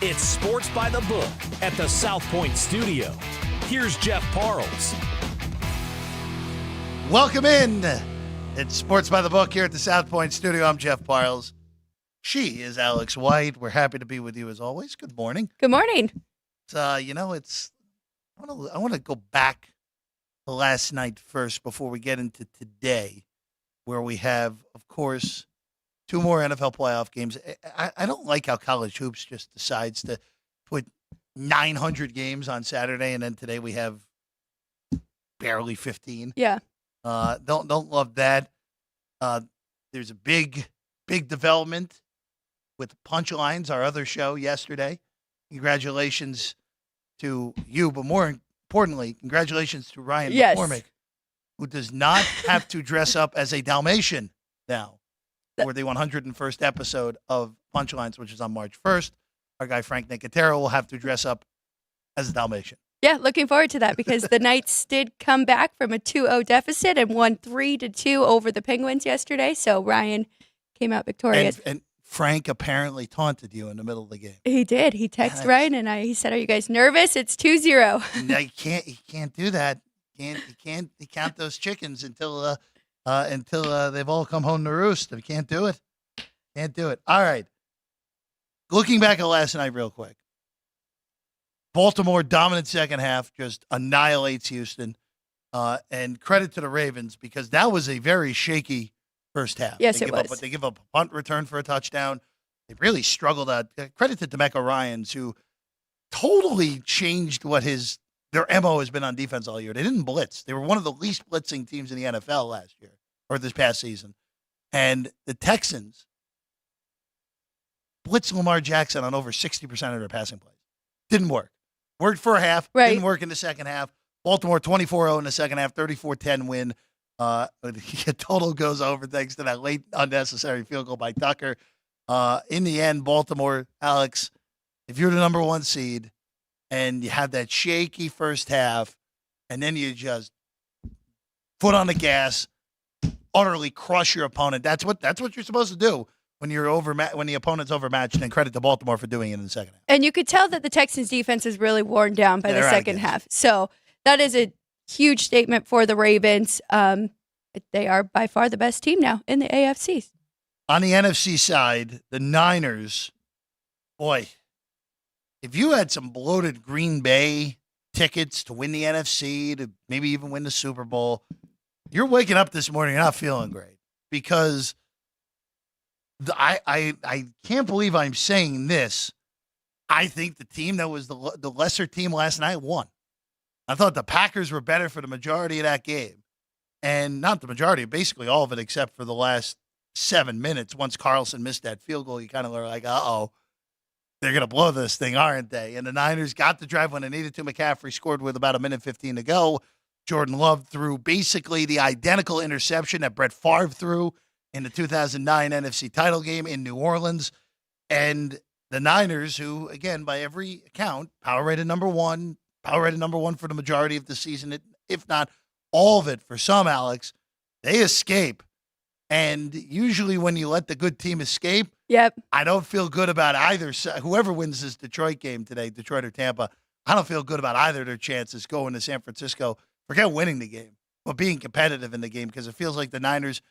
It's Sports by the Book at the South Point Studio. Here's Jeff Parles. Welcome in. It's Sports by the Book here at the South Point Studio. I'm Jeff Parles. She is Alex White. We're happy to be with you as always. Good morning. Good morning. I want to go back to last night first before we get into today, where we have, of course, two more NFL playoff games. I don't like how college hoops just decides to put 900 games on Saturday, and then today we have barely 15. Yeah. Don't love that. There's a big development with Punchlines, our other show yesterday. Congratulations to you, but more importantly, congratulations to Ryan McCormick, who does not have to dress up as a Dalmatian now for the 101st episode of Punchlines, which is on March 1st. Our guy Frank Nicotero will have to dress up as a Dalmatian. Yeah, looking forward to that because the Knights did come back from a 2-0 deficit and won 3-2 over the Penguins yesterday. So Ryan came out victorious. And Frank apparently taunted you in the middle of the game. He did. He texted Ryan and he said, "Are you guys nervous? It's 2-0. No, you can't do that. You can't count those chickens until they've all come home to roost. You can't do it. Can't do it. All right. Looking back at last night real quick. Baltimore dominant second half, just annihilates Houston. And credit to the Ravens because that was a very shaky first half. Yes, it was. But they give up a punt return for a touchdown. They really struggled out. Credit to DeMeco Ryans, who totally changed what their MO has been on defense all year. They didn't blitz. They were one of the least blitzing teams in the NFL last year or this past season. And the Texans blitzed Lamar Jackson on over 60% of their passing plays. Didn't work. Worked for a half. Right. Didn't work in the second half. Baltimore 24-0 in the second half, 34-10 win. Total goes over thanks to that late unnecessary field goal by Tucker. In the end, Baltimore, Alex, if you're the number one seed and you have that shaky first half and then you just foot on the gas, utterly crush your opponent, that's what you're supposed to do when when the opponent's overmatched, and credit to Baltimore for doing it in the second half. And you could tell that the Texans defense is really worn down by the second half. So that is a huge statement for the Ravens. They are by far the best team now in the AFC. On the NFC side, the Niners, boy, if you had some bloated Green Bay tickets to win the NFC, to maybe even win the Super Bowl, you're waking up this morning not feeling great because I can't believe I'm saying this. I think the team that was the lesser team last night won. I thought the Packers were better for the majority of that game. And not the majority, basically all of it except for the last 7 minutes. Once Carlson missed that field goal, you kind of were like, uh-oh, they're going to blow this thing, aren't they? And the Niners got the drive when they needed to. McCaffrey scored with about 1:15 to go. Jordan Love threw basically the identical interception that Brett Favre threw in the 2009 NFC title game in New Orleans. And the Niners, who, again, by every account, power rated number one for the majority of the season, if not all of it for some, Alex, they escape. And usually when you let the good team escape, I don't feel good about either. Whoever wins this Detroit game today, Detroit or Tampa, I don't feel good about either of their chances going to San Francisco. Forget winning the game, but being competitive in the game because it feels like the Niners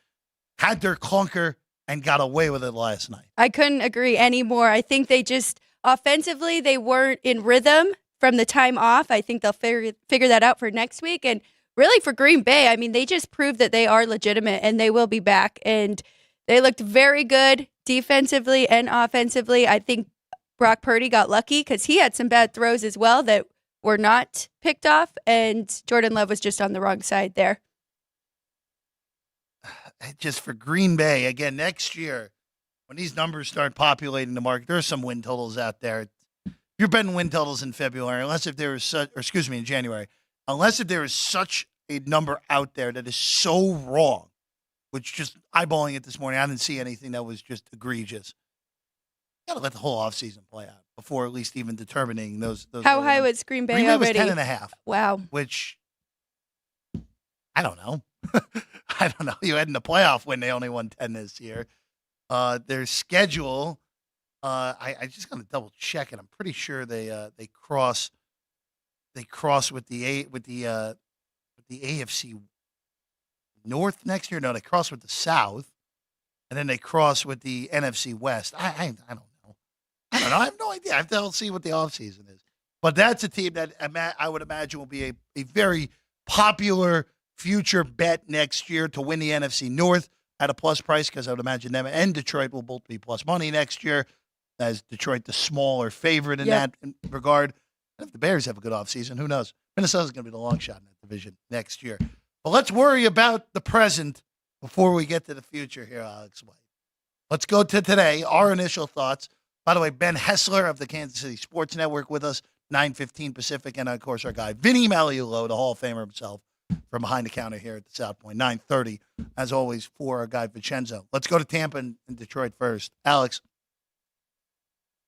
had their clunker and got away with it last night. I couldn't agree anymore. I think they just, offensively, they weren't in rhythm from the time off. I think they'll figure that out for next week. And really for Green Bay, I mean, they just proved that they are legitimate and they will be back. And they looked very good defensively and offensively. I think Brock Purdy got lucky because he had some bad throws as well that were not picked off. And Jordan Love was just on the wrong side there. Just for Green Bay, again, next year, when these numbers start populating the market, there's some win totals out there. You're betting win totals in February, in January, unless if there is such a number out there that is so wrong, which just eyeballing it this morning, I didn't see anything that was just egregious. You got to let the whole offseason play out before at least even determining those. How high was Green Bay already? Green Bay was 10.5. Wow. Which, I don't know. I don't know. You had in the playoff when they only won 10 this year. Their schedule I just got to double check it. I'm pretty sure they cross with the AFC North next year. No, they cross with the South, and then they cross with the NFC West. I don't know. I don't know. I have no idea. I have to see what the offseason is. But that's a team that I would imagine will be a very popular future bet next year to win the NFC North at a plus price, because I would imagine them and Detroit will both be plus money next year, as Detroit the smaller favorite in that regard. And if the Bears have a good offseason, who knows? Minnesota's going to be the long shot in that division next year. But let's worry about the present before we get to the future here, Alex White. Let's go to today, our initial thoughts. By the way, Ben Hessler of the Kansas City Sports Network with us, 9:15 Pacific, and of course our guy, Vinny Magliulo, the Hall of Famer himself, from behind the counter here at the South Point, 9:30, as always, for our guy, Vincenzo. Let's go to Tampa and Detroit first. Alex,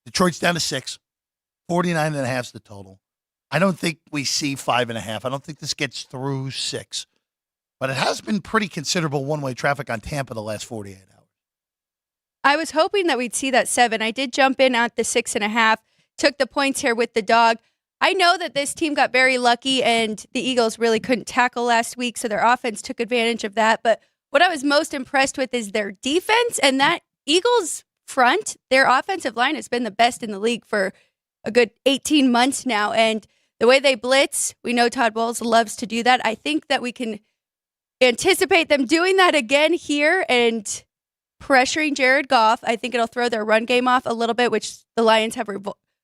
Detroit's down to 6, 49.5 is the total. I don't think we see 5.5. I don't think this gets through 6. But it has been pretty considerable one-way traffic on Tampa the last 48 hours. I was hoping that we'd see that 7. I did jump in at the 6.5, took the points here with the dog. I know that this team got very lucky and the Eagles really couldn't tackle last week, so their offense took advantage of that. But what I was most impressed with is their defense, and that Eagles front, their offensive line has been the best in the league for a good 18 months now. And the way they blitz, we know Todd Bowles loves to do that. I think that we can anticipate them doing that again here and pressuring Jared Goff. I think it'll throw their run game off a little bit, which the Lions have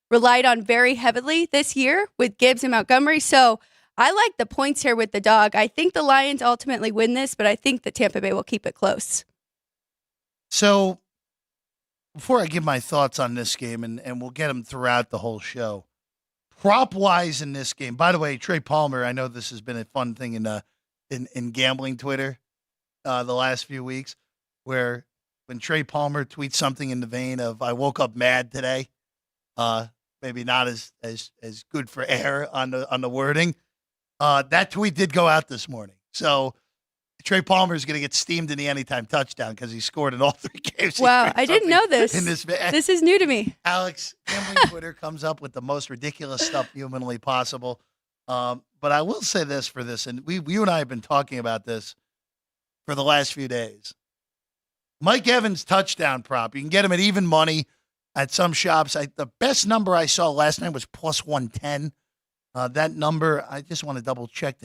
relied on very heavily this year with Gibbs and Montgomery. So I like the points here with the dog. I think the Lions ultimately win this, but I think that Tampa Bay will keep it close. So before I give my thoughts on this game, and we'll get them throughout the whole show, prop-wise in this game, by the way, Trey Palmer, I know this has been a fun thing in gambling Twitter the last few weeks, where when Trey Palmer tweets something in the vein of, I woke up mad today, maybe not as good for air on the wording, that tweet did go out this morning. So Trey Palmer is going to get steamed in the anytime touchdown because he scored in all 3 games. Wow, I didn't know this. This is new to me. Alex, gambling Twitter comes up with the most ridiculous stuff humanly possible. But I will say this for this, and you and I have been talking about this for the last few days. Mike Evans touchdown prop. You can get him at even money at some shops. The best number I saw last night was plus 110. That number, I just want to double check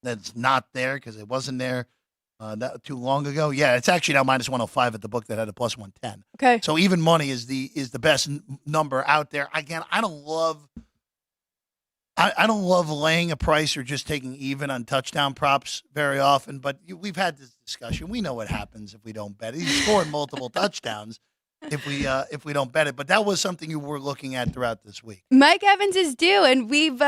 that's not there because it wasn't there not too long ago. Yeah, it's actually now minus 105 at the book that had a plus 110. Okay. So even money is the best number out there. Again, I don't love laying a price or just taking even on touchdown props very often, but we've had this discussion. We know what happens if we don't bet it. He's scoring multiple touchdowns if we don't bet it. But that was something you were looking at throughout this week. Mike Evans is due, and we've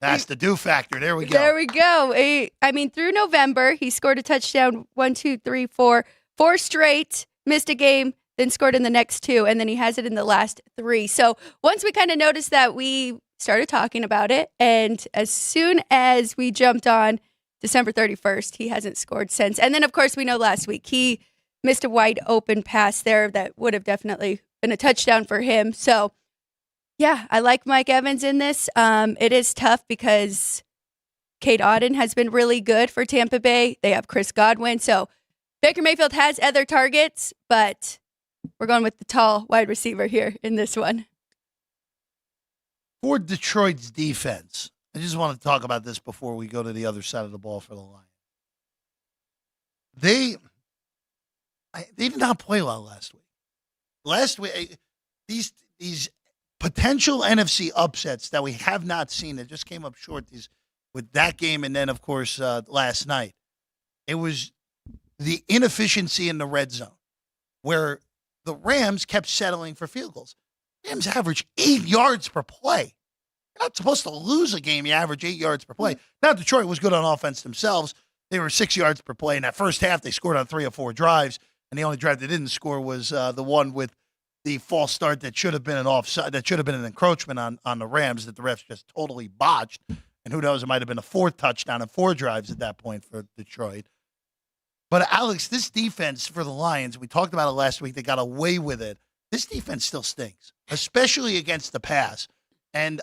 that's the do factor. There we go. There we go. I mean, through November, he scored a touchdown 4 straight, missed a game, then scored in the next 2, and then he has it in the last 3. So once we kind of noticed that, we started talking about it, and as soon as we jumped on December 31st, he hasn't scored since. And then, of course, we know last week he missed a wide open pass there that would have definitely been a touchdown for him. So, yeah, I like Mike Evans in this. It is tough because Cade Otton has been really good for Tampa Bay. They have Chris Godwin. So Baker Mayfield has other targets, but we're going with the tall wide receiver here in this one. For Detroit's defense, I just want to talk about this before we go to the other side of the ball for the Lions. They did not play well last week. Last week, these potential NFC upsets that we have not seen, that just came up short with that game, and then, of course, last night. It was the inefficiency in the red zone, where the Rams kept settling for field goals. Rams average 8 yards per play. You're not supposed to lose a game. You average 8 yards per play. Now, Detroit was good on offense themselves. They were 6 yards per play. In that first half, they scored on 3 or 4 drives, and the only drive they didn't score was the one with the false start that should have been an offside, that should have been an encroachment on the Rams that the refs just totally botched. And who knows, it might have been a 4th touchdown and 4 drives at that point for Detroit. But, Alex, this defense for the Lions, we talked about it last week. They got away with it this defense still stinks, especially against the pass. And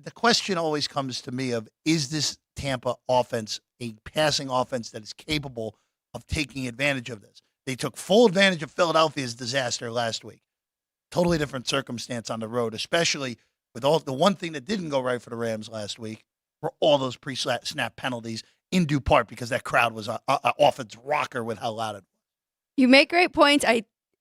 the question always comes to me of, is this Tampa offense a passing offense that is capable of taking advantage of this? They took full advantage of Philadelphia's disaster last week. Totally different circumstance on the road, especially with all the one thing that didn't go right for the Rams last week were all those pre-snap penalties in due part because that crowd was an offense rocker with how loud it was. You make great points.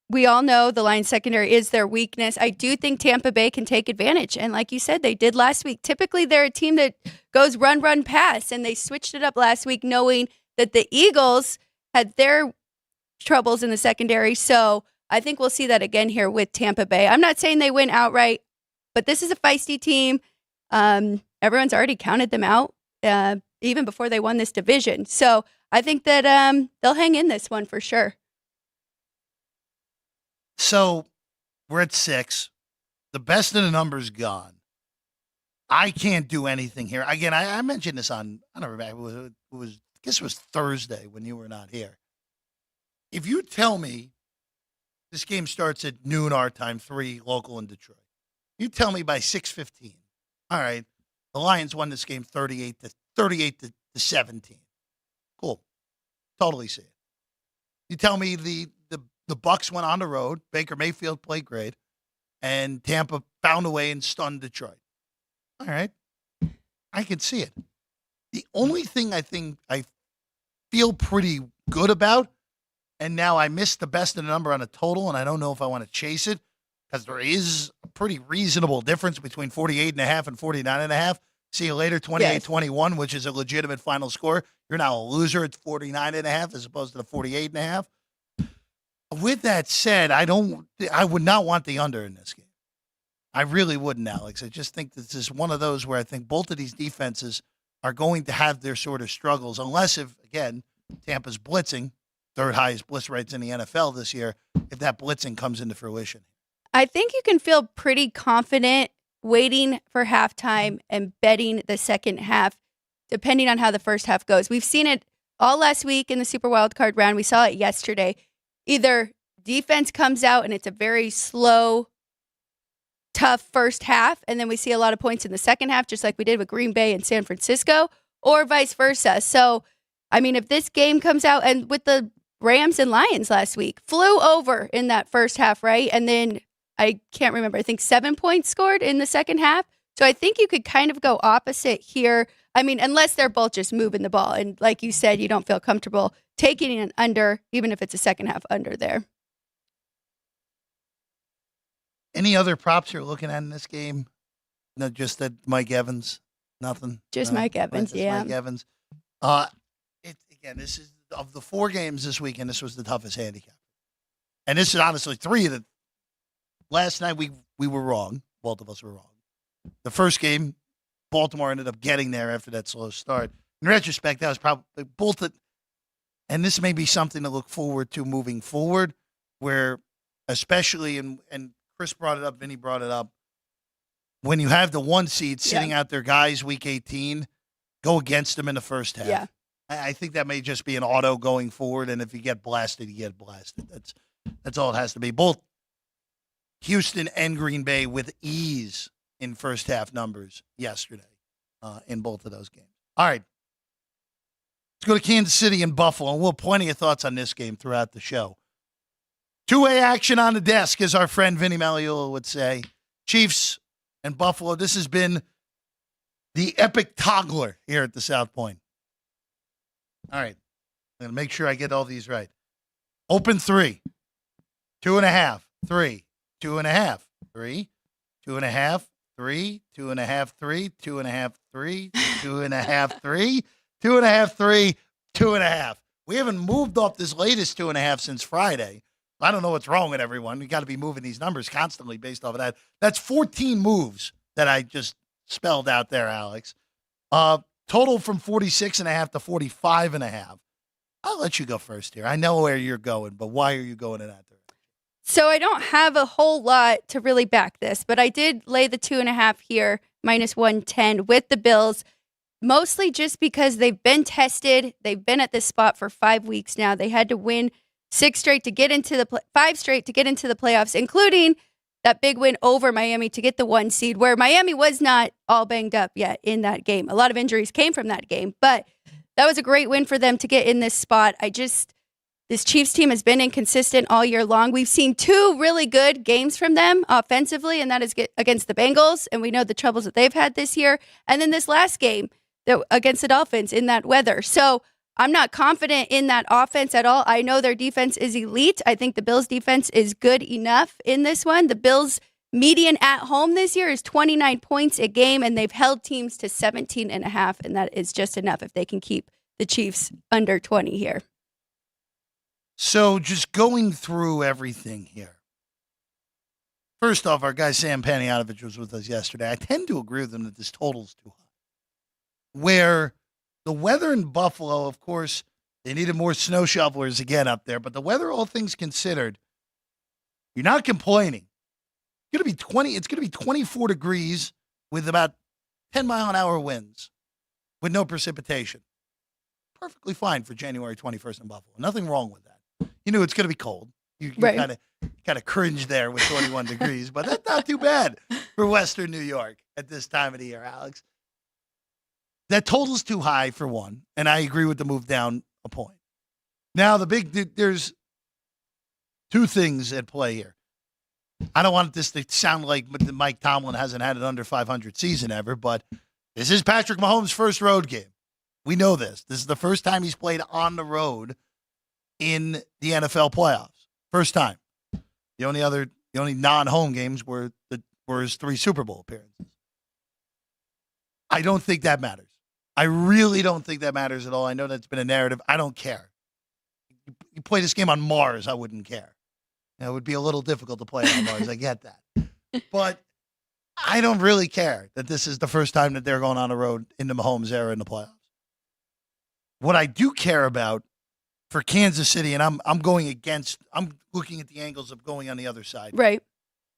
We all know the Lions secondary is their weakness. I do think Tampa Bay can take advantage. And like you said, they did last week. Typically, they're a team that goes run, run, pass. And they switched it up last week knowing that the Eagles had their troubles in the secondary. So I think we'll see that again here with Tampa Bay. I'm not saying they win outright, but this is a feisty team. Everyone's already counted them out even before they won this division. So I think that they'll hang in this one for sure. So we're at 6. The best of the numbers gone. I can't do anything here. Again, I mentioned this on, I don't remember, I guess it was Thursday when you were not here. If you tell me this game starts at noon our time, 3 local in Detroit, you tell me by 6:15, all right, the Lions won this game 38 to 17. Cool. Totally see it. You tell me the Bucs went on the road, Baker Mayfield played great, and Tampa found a way and stunned Detroit. All right. I can see it. The only thing I think I feel pretty good about, and now I missed the best of the number on a total, and I don't know if I want to chase it, because there is a pretty reasonable difference between 48.5 and 49.5. See you later, 28-21, which is a legitimate final score. You're now a loser at 49.5 as opposed to the 48.5. With that said, I would not want the under in this game. I really wouldn't, Alex. I just think this is one of those where I think both of these defenses are going to have their sort of struggles, unless if, again, Tampa's blitzing, third highest blitz rates in the NFL this year, if that blitzing comes into fruition. I think you can feel pretty confident waiting for halftime and betting the second half, depending on how the first half goes. We've seen it all last week in the Super Wildcard round. We saw it yesterday. Either defense comes out and it's a very slow, tough first half, and then we see a lot of points in the second half, just like we did with Green Bay and San Francisco, or vice versa. So, I mean, if this game comes out, and with the Rams and Lions last week, flew over in that first half, right? And then I can't remember, I think 7 points scored in the second half. So I think you could kind of go opposite here. I mean, unless they're both just moving the ball. And like you said, you don't feel comfortable taking an under, even if it's a second half under there. Any other props you're looking at in this game? No, just that Mike Evans? Nothing? Just Mike Evans, just yeah. Mike Evans. Again, this is, of the 4 games this weekend, this was the toughest handicap. And this is honestly 3 of the, last night we were wrong. Both of us were wrong. The first game, Baltimore ended up getting there after that slow start. In retrospect, that was probably both. And this may be something to look forward to moving forward, where especially, and Chris brought it up, Vinny brought it up, when you have the 1 seed sitting out their guys week 18, go against them in the first half. Yeah. I think that may just be an auto going forward, and if you get blasted, you get blasted. That's all it has to be. Both Houston and Green Bay with ease in first half numbers yesterday in both of those games. All right. Let's go to Kansas City and Buffalo, and we'll have plenty of thoughts on this game throughout the show. 2-way action on the desk, as our friend Vinny Magliulo would say. Chiefs and Buffalo, this has been the epic toggler here at the South Point. All right. I'm going to make sure I get all these right. Open 3. 2.5. 3. 2.5. 3. 2.5. 3. 2.5. 3. 2.5. 3. 2.5. 3. 2.5. 3. 2.5. We haven't moved off this latest 2.5 since Friday. I don't know what's wrong with everyone. We got to be moving these numbers constantly based off of that. That's 14 moves that I just spelled out there, Alex. Total from 46.5 to 45.5. I'll let you go first here. I know where you're going, but why are you going in that direction? So I don't have a whole lot to really back this, but I did lay the 2.5 here, minus 110 with the Bills, mostly just because they've been tested. They've been at this spot for 5 weeks now. They had to win 5 straight to get into the playoffs, including that big win over Miami to get the 1 seed, where Miami was not all banged up yet in that game. A lot of injuries came from that game, but that was a great win for them to get in this spot. This Chiefs team has been inconsistent all year long. We've seen 2 really good games from them offensively, and that is against the Bengals, and we know the troubles that they've had this year. And then this last game against the Dolphins in that weather. So I'm not confident in that offense at all. I know their defense is elite. I think the Bills' defense is good enough in this one. The Bills' median at home this year is 29 points a game, and they've held teams to 17.5, and that is just enough if they can keep the Chiefs under 20 here. So just going through everything here. First off, our guy Sam Panayotovich was with us yesterday. I tend to agree with him that this total's too high. Where the weather in Buffalo, of course, they needed more snow shovelers again up there, but the weather, all things considered, you're not complaining. It's going to be 24 degrees with about 10-mile-an-hour winds with no precipitation. Perfectly fine for January 21st in Buffalo. Nothing wrong with that. You knew it's going to be cold. You right. kind of cringe there with 21 degrees, but that's not too bad for Western New York at this time of the year, Alex. That total's too high for one, and I agree with the move down a point. Now, there's 2 things at play here. I don't want this to sound like Mike Tomlin hasn't had an under 500 season ever, but this is Patrick Mahomes' first road game. We know this. This is the first time he's played on the road in the NFL playoffs. First time. The only non-home games were his 3 Super Bowl appearances. I don't think that matters. I really don't think that matters at all. I know that's been a narrative. I don't care. You play this game on Mars, I wouldn't care. It would be a little difficult to play on Mars. I get that. But I don't really care that this is the first time that they're going on the road in the Mahomes era in the playoffs. What I do care about for Kansas City, and I'm looking at the angles of going on the other side. Right.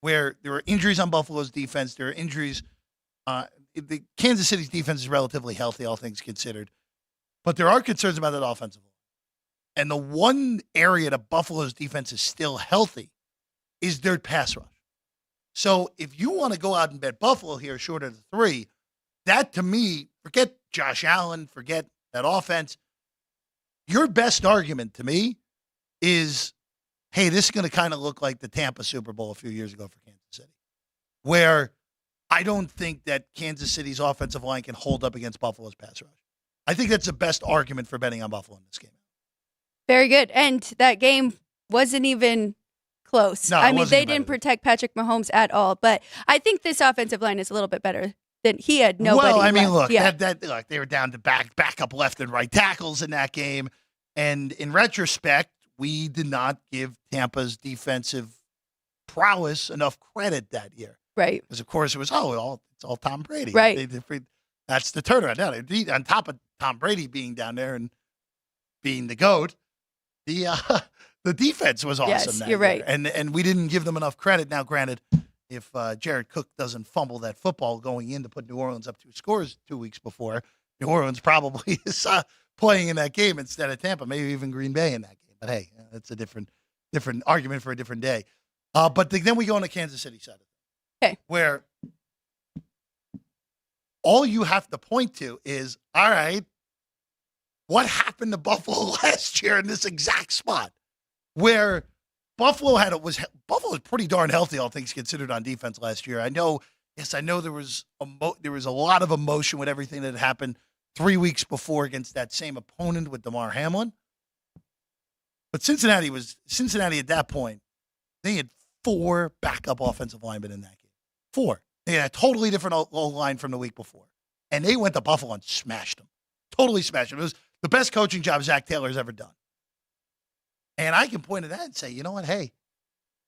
Where there are injuries on Buffalo's defense. There are injuries. The Kansas City's defense is relatively healthy, all things considered. But there are concerns about that offensive line. And the one area that Buffalo's defense is still healthy is their pass rush. So if you want to go out and bet Buffalo here short of the 3, that to me, forget Josh Allen, forget that offense. Your best argument to me is, hey, this is going to kind of look like the Tampa Super Bowl a few years ago for Kansas City, where I don't think that Kansas City's offensive line can hold up against Buffalo's pass rush. I think that's the best argument for betting on Buffalo in this game. Very good. And that game wasn't even close. No, I mean, they didn't protect Patrick Mahomes at all, but I think this offensive line is a little bit better than he had nobody. Well, I mean, left. look, they were down to backup left and right tackles in that game. And in retrospect, we did not give Tampa's defensive prowess enough credit that year. Right. Because, of course, it was, it's all Tom Brady. Right. That's the turnaround. Now, on top of Tom Brady being down there and being the GOAT, the defense was awesome. Yes, that you're year. right. And we didn't give them enough credit. Now, granted, if Jared Cook doesn't fumble that football going in to put New Orleans up 2 scores 2 weeks before, New Orleans probably is playing in that game instead of Tampa, maybe even Green Bay in that game. But hey, that's a different argument for a different day. But then we go on the Kansas City side of it, okay, where all you have to point to is, all right, what happened to Buffalo last year in this exact spot, where Buffalo was pretty darn healthy, all things considered, on defense last year. I know there was a lot of emotion with everything that happened 3 weeks before against that same opponent with DeMar Hamlin. But Cincinnati at that point, they had 4 backup offensive linemen in that game. 4. They had a totally different O-line from the week before. And they went to Buffalo and smashed them. Totally smashed them. It was the best coaching job Zach Taylor's ever done. And I can point to that and say, you know what? Hey,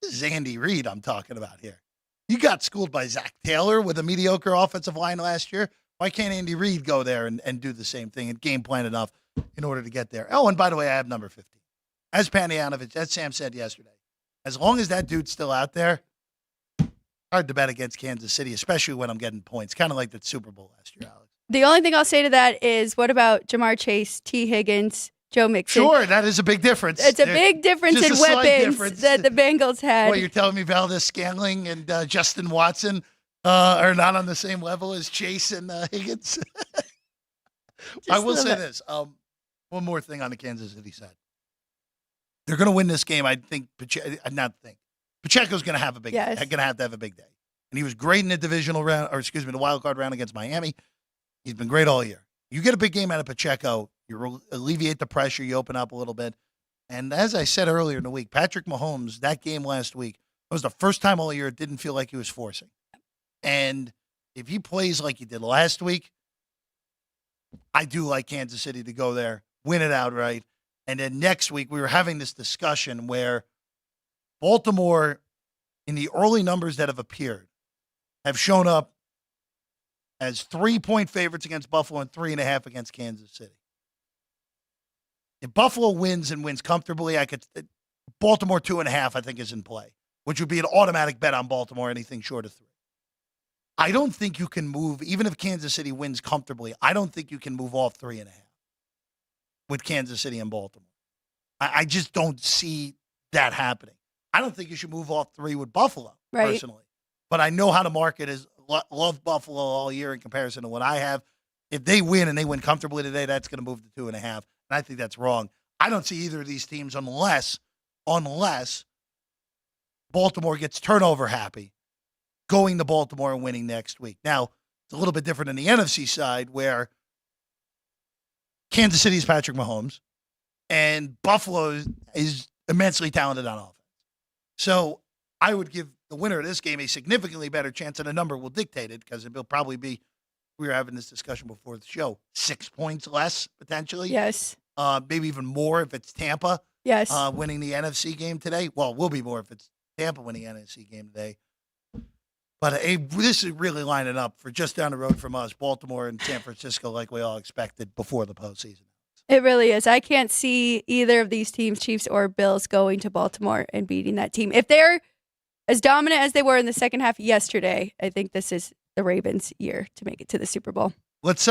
this is Andy Reid I'm talking about here. You got schooled by Zach Taylor with a mediocre offensive line last year. Why can't Andy Reid go there and do the same thing and game plan enough in order to get there? Oh, and by the way, I have number 15. As Panayotovich, as Sam said yesterday, as long as that dude's still out there, hard to bet against Kansas City, especially when I'm getting points. Kind of like the Super Bowl last year, Alex. The only thing I'll say to that is, what about Jamar Chase, T. Higgins, Joe Mixon. Sure, that is a big difference. It's a big difference Just in a slight weapons difference. that the Bengals had. Well, you're telling me Valdez Scantling and Justin Watson are not on the same level as Chase and Higgins? I will say this. One more thing on the Kansas City side. They're going to win this game. I think Pacheco's going to have a big day. Going to have a big day. And he was great in the divisional round, the wild card round against Miami. He's been great all year. You get a big game out of Pacheco, you alleviate the pressure, you open up a little bit. And as I said earlier in the week, Patrick Mahomes, that game last week, was the first time all year it didn't feel like he was forcing. And if he plays like he did last week, I do like Kansas City to go there, win it outright. And then next week, we were having this discussion where Baltimore, in the early numbers that have appeared, have shown up as 3-point favorites against Buffalo and 3.5 against Kansas City. If Buffalo wins and wins comfortably, Baltimore 2.5, I think, is in play, which would be an automatic bet on Baltimore, anything short of 3. I don't think you can move, even if Kansas City wins comfortably, I don't think you can move off 3.5 with Kansas City and Baltimore. I just don't see that happening. I don't think you should move off 3 with Buffalo, personally. But I know how to market as love Buffalo all year in comparison to what I have. If they win and they win comfortably today, that's going to move to 2.5. And I think that's wrong. I don't see either of these teams unless Baltimore gets turnover happy, going to Baltimore and winning next week. Now, it's a little bit different in the NFC side where Kansas City's Patrick Mahomes and Buffalo is immensely talented on offense. So I would give the winner of this game a significantly better chance, and a number will dictate it because it will probably be, we were having this discussion before the show, 6 points less potentially. Yes. Maybe even more if it's Tampa winning the NFC game today. Well, it will be more if it's Tampa winning the NFC game today. But this is really lining up for just down the road from us, Baltimore and San Francisco, like we all expected before the postseason. It really is. I can't see either of these teams, Chiefs or Bills, going to Baltimore and beating that team. If they're as dominant as they were in the second half yesterday, I think this is the Ravens' year to make it to the Super Bowl. Let's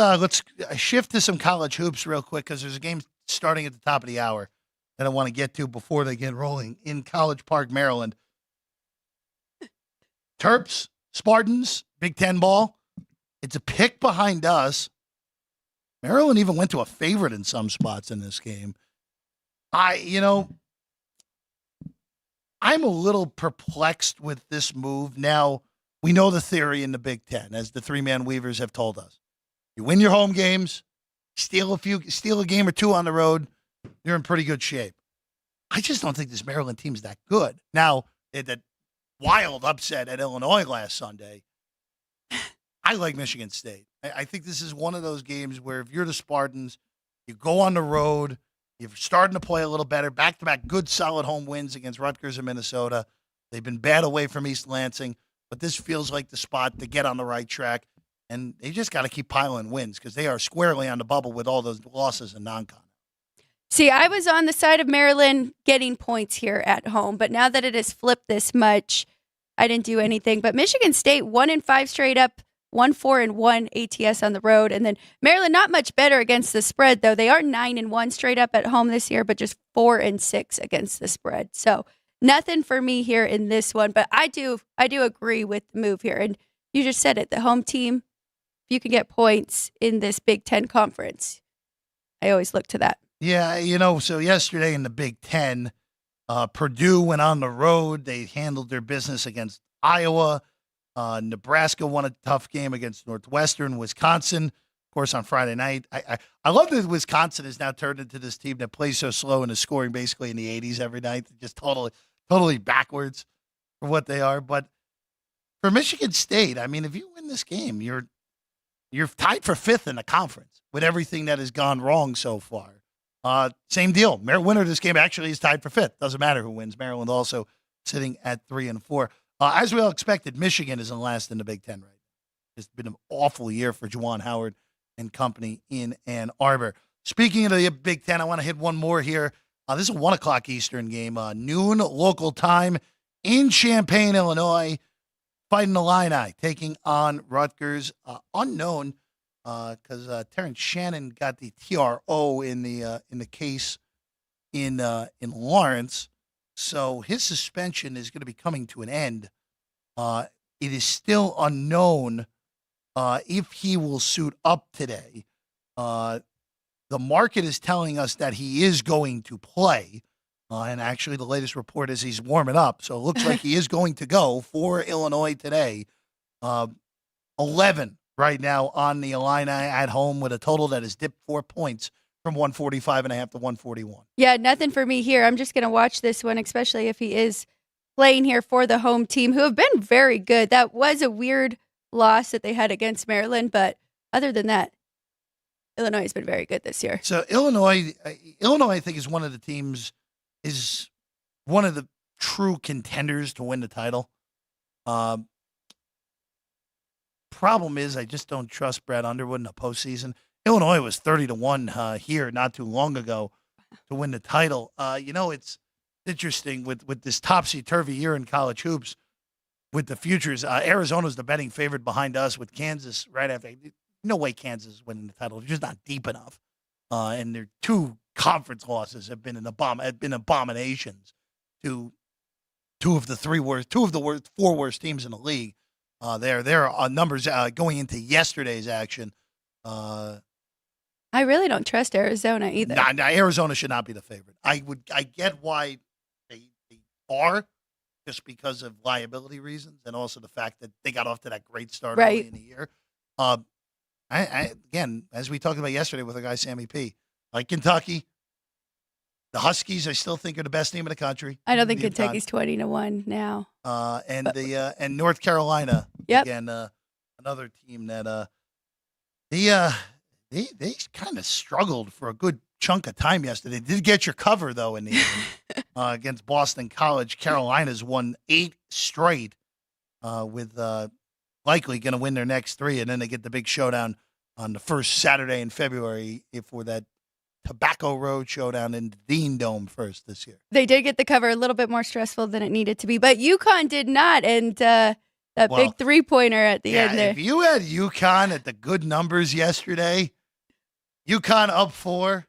shift to some college hoops real quick because there's a game starting at the top of the hour that I want to get to before they get rolling in College Park, Maryland. Terps, Spartans, Big Ten ball. It's a pick behind us. Maryland even went to a favorite in some spots in this game. I'm a little perplexed with this move. Now, we know the theory in the Big Ten, as the three-man weavers have told us. You win your home games, steal a game or two on the road, you're in pretty good shape. I just don't think this Maryland team is that good. Now, that wild upset at Illinois last Sunday, I like Michigan State. I think this is one of those games where if you're the Spartans, you go on the road, you're starting to play a little better, back-to-back good, solid home wins against Rutgers and Minnesota. They've been bad away from East Lansing, but this feels like the spot to get on the right track, and they just got to keep piling wins because they are squarely on the bubble with all those losses in non-con. See, I was on the side of Maryland getting points here at home, but now that it has flipped this much, I didn't do anything. But Michigan State, 1-5 straight up, 1-4-1 ATS on the road. And then Maryland, not much better against the spread, though. They are 9-1 straight up at home this year, but just 4-6 against the spread. So nothing for me here in this one. But I do agree with the move here. And you just said it, the home team, if you can get points in this Big Ten conference, I always look to that. Yeah, so yesterday in the Big Ten, Purdue went on the road. They handled their business against Iowa. Nebraska won a tough game against Northwestern. Wisconsin, of course, on Friday night. I love that Wisconsin has now turned into this team that plays so slow and is scoring basically in the 80s every night. Just totally backwards for what they are. But for Michigan State, I mean, if you win this game, you're tied for 5th in the conference with everything that has gone wrong so far. Same deal. Winner of this game actually is tied for 5th. Doesn't matter who wins. Maryland also sitting at 3-4. As we all expected, Michigan is in last in the Big Ten right now. It's been an awful year for Juwan Howard and company in Ann Arbor. Speaking of the Big Ten, I want to hit one more here. This is a 1 o'clock Eastern game, noon local time in Champaign, Illinois. Fighting Illini, taking on Rutgers. Unknown because Terrence Shannon got the TRO in the case in Lawrence, so his suspension is going to be coming to an end. It is still unknown if he will suit up today. The market is telling us that he is going to play. And actually, the latest report is he's warming up. So it looks like he is going to go for Illinois today. 11 right now on the Illini at home with a total that has dipped 4 points from 145.5 to 141. Yeah, nothing for me here. I'm just going to watch this one, especially if he is playing here for the home team, who have been very good. That was a weird loss that they had against Maryland, but other than that, Illinois has been very good this year. So Illinois, I think, is one of the true contenders to win the title. Problem is, I just don't trust Brad Underwood in the postseason. Illinois was 30-1 here not too long ago to win the title. It's interesting with this topsy-turvy year in college hoops with the futures. Arizona's the betting favorite behind us with Kansas right after. No way Kansas is winning the title. They're just not deep enough. And their 2 conference losses have been abominations to two of the 4 worst teams in the league. There are numbers going into yesterday's action. I really don't trust Arizona either. Nah, Arizona should not be the favorite. I get why they are, just because of liability reasons and also the fact that they got off to that great start early in the year. Again, as we talked about yesterday with our guy Sammy P, like Kentucky, the Huskies I still think are the best team in the country. I don't think Kentucky's 20-1 now. And North Carolina, again, another team that they kind of struggled for a good chunk of time yesterday. They did get your cover though in the end against Boston College. Carolina's won 8 straight with likely going to win their next 3, and then they get the big showdown on the first Saturday in February for that Tobacco Road showdown in the Dean Dome first this year. They did get the cover a little bit more stressful than it needed to be, but UConn did not, and that big 3-pointer at the end there. If you had UConn at the good numbers yesterday, UConn up 4,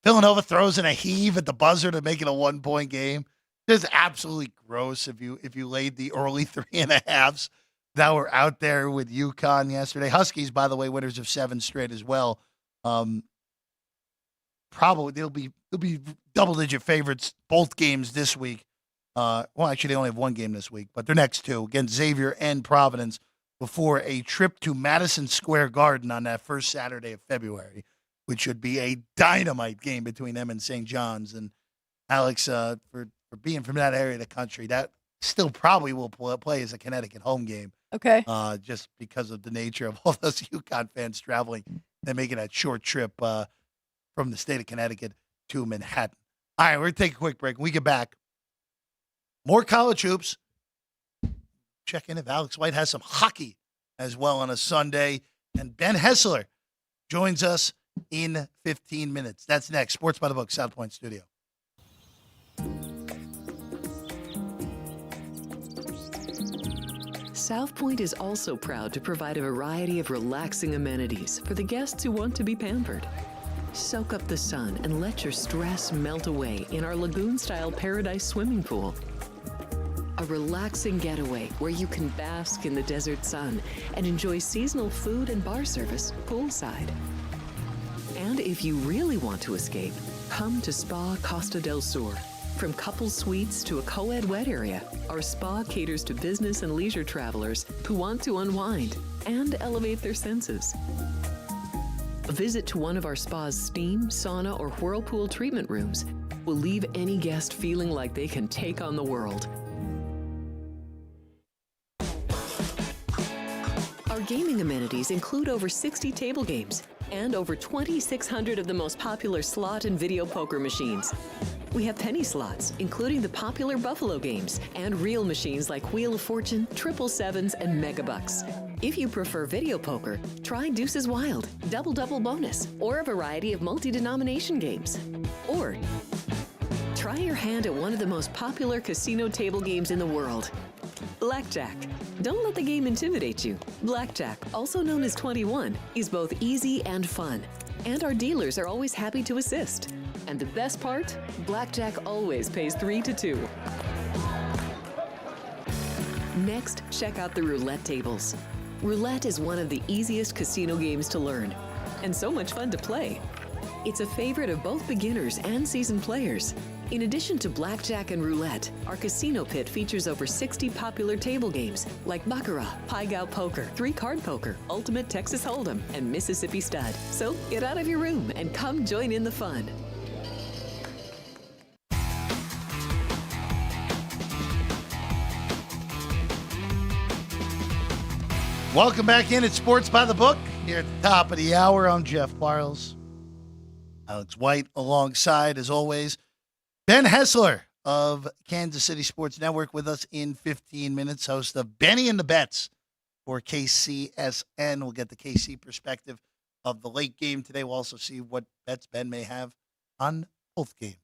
Villanova throws in a heave at the buzzer to make it a 1-point game. Just absolutely gross if you laid the early 3.5s that were out there with UConn yesterday. Huskies, by the way, winners of 7 straight as well. Probably they'll be double-digit favorites both games this week. Actually, they only have 1 game this week, but their next 2 against Xavier and Providence before a trip to Madison Square Garden on that first Saturday of February, which should be a dynamite game between them and St. John's. And Alex, for being from that area of the country, that still probably will play as a Connecticut home game. Okay. Just because of the nature of all those UConn fans traveling and making that short trip from the state of Connecticut to Manhattan. All right, we're going to take a quick break. When we get back, more college hoops. Check in if Alex White has some hockey as well on a Sunday. And Ben Hessler joins us in 15 minutes. That's next. Sports by the Book, South Point Studio. South Point is also proud to provide a variety of relaxing amenities for the guests who want to be pampered. Soak up the sun and let your stress melt away in our lagoon-style Paradise swimming pool. A relaxing getaway where you can bask in the desert sun and enjoy seasonal food and bar service poolside. And if you really want to escape, come to Spa Costa del Sur. From couple suites to a co-ed wet area, our spa caters to business and leisure travelers who want to unwind and elevate their senses. A visit to one of our spa's steam, sauna, or whirlpool treatment rooms will leave any guest feeling like they can take on the world. Our gaming amenities include over 60 table games and over 2,600 of the most popular slot and video poker machines. We have penny slots, including the popular Buffalo games, and real machines like Wheel of Fortune, 777s, and Megabucks. If you prefer video poker, try Deuces Wild, Double Double Bonus, or a variety of multi-denomination games. Or try your hand at one of the most popular casino table games in the world. Blackjack. Don't let the game intimidate you. Blackjack, also known as 21, is both easy and fun. And our dealers are always happy to assist. And the best part? Blackjack always pays 3 to 2. Next, check out the roulette tables. Roulette is one of the easiest casino games to learn, and so much fun to play. It's a favorite of both beginners and seasoned players. In addition to blackjack and roulette, our casino pit features over 60 popular table games like Baccarat, Pai Gow Poker, 3-Card Poker, Ultimate Texas Hold'em, and Mississippi Stud. So get out of your room and come join in the fun. Welcome back in at Sports by the Book. Here at the top of the hour, I'm Jeff Parles. Alex White alongside, as always, Ben Hessler of Kansas City Sports Network with us in 15 minutes, host of Benny and the Bets for KCSN. We'll get the KC perspective of the late game today. We'll also see what bets Ben may have on both games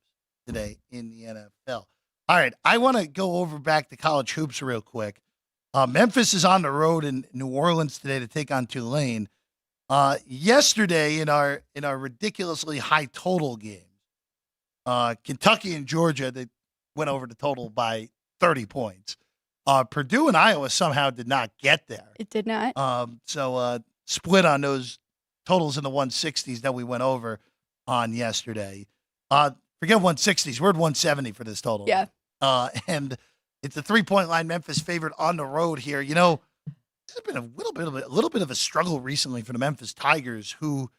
today in the NFL. All right, I want to go over back to college hoops real quick. Memphis is on the road in New Orleans today to take on Tulane. Yesterday in our ridiculously high total game, Kentucky and Georgia, they went over the total by 30 points. Purdue and Iowa somehow did not get there. It did not. So split on those totals in the 160s that we went over on yesterday. Forget 160s. We're at 170 for this total. Yeah. And it's a 3-point line. Memphis favored on the road here. You know, there's been a little bit of a struggle recently for the Memphis Tigers, who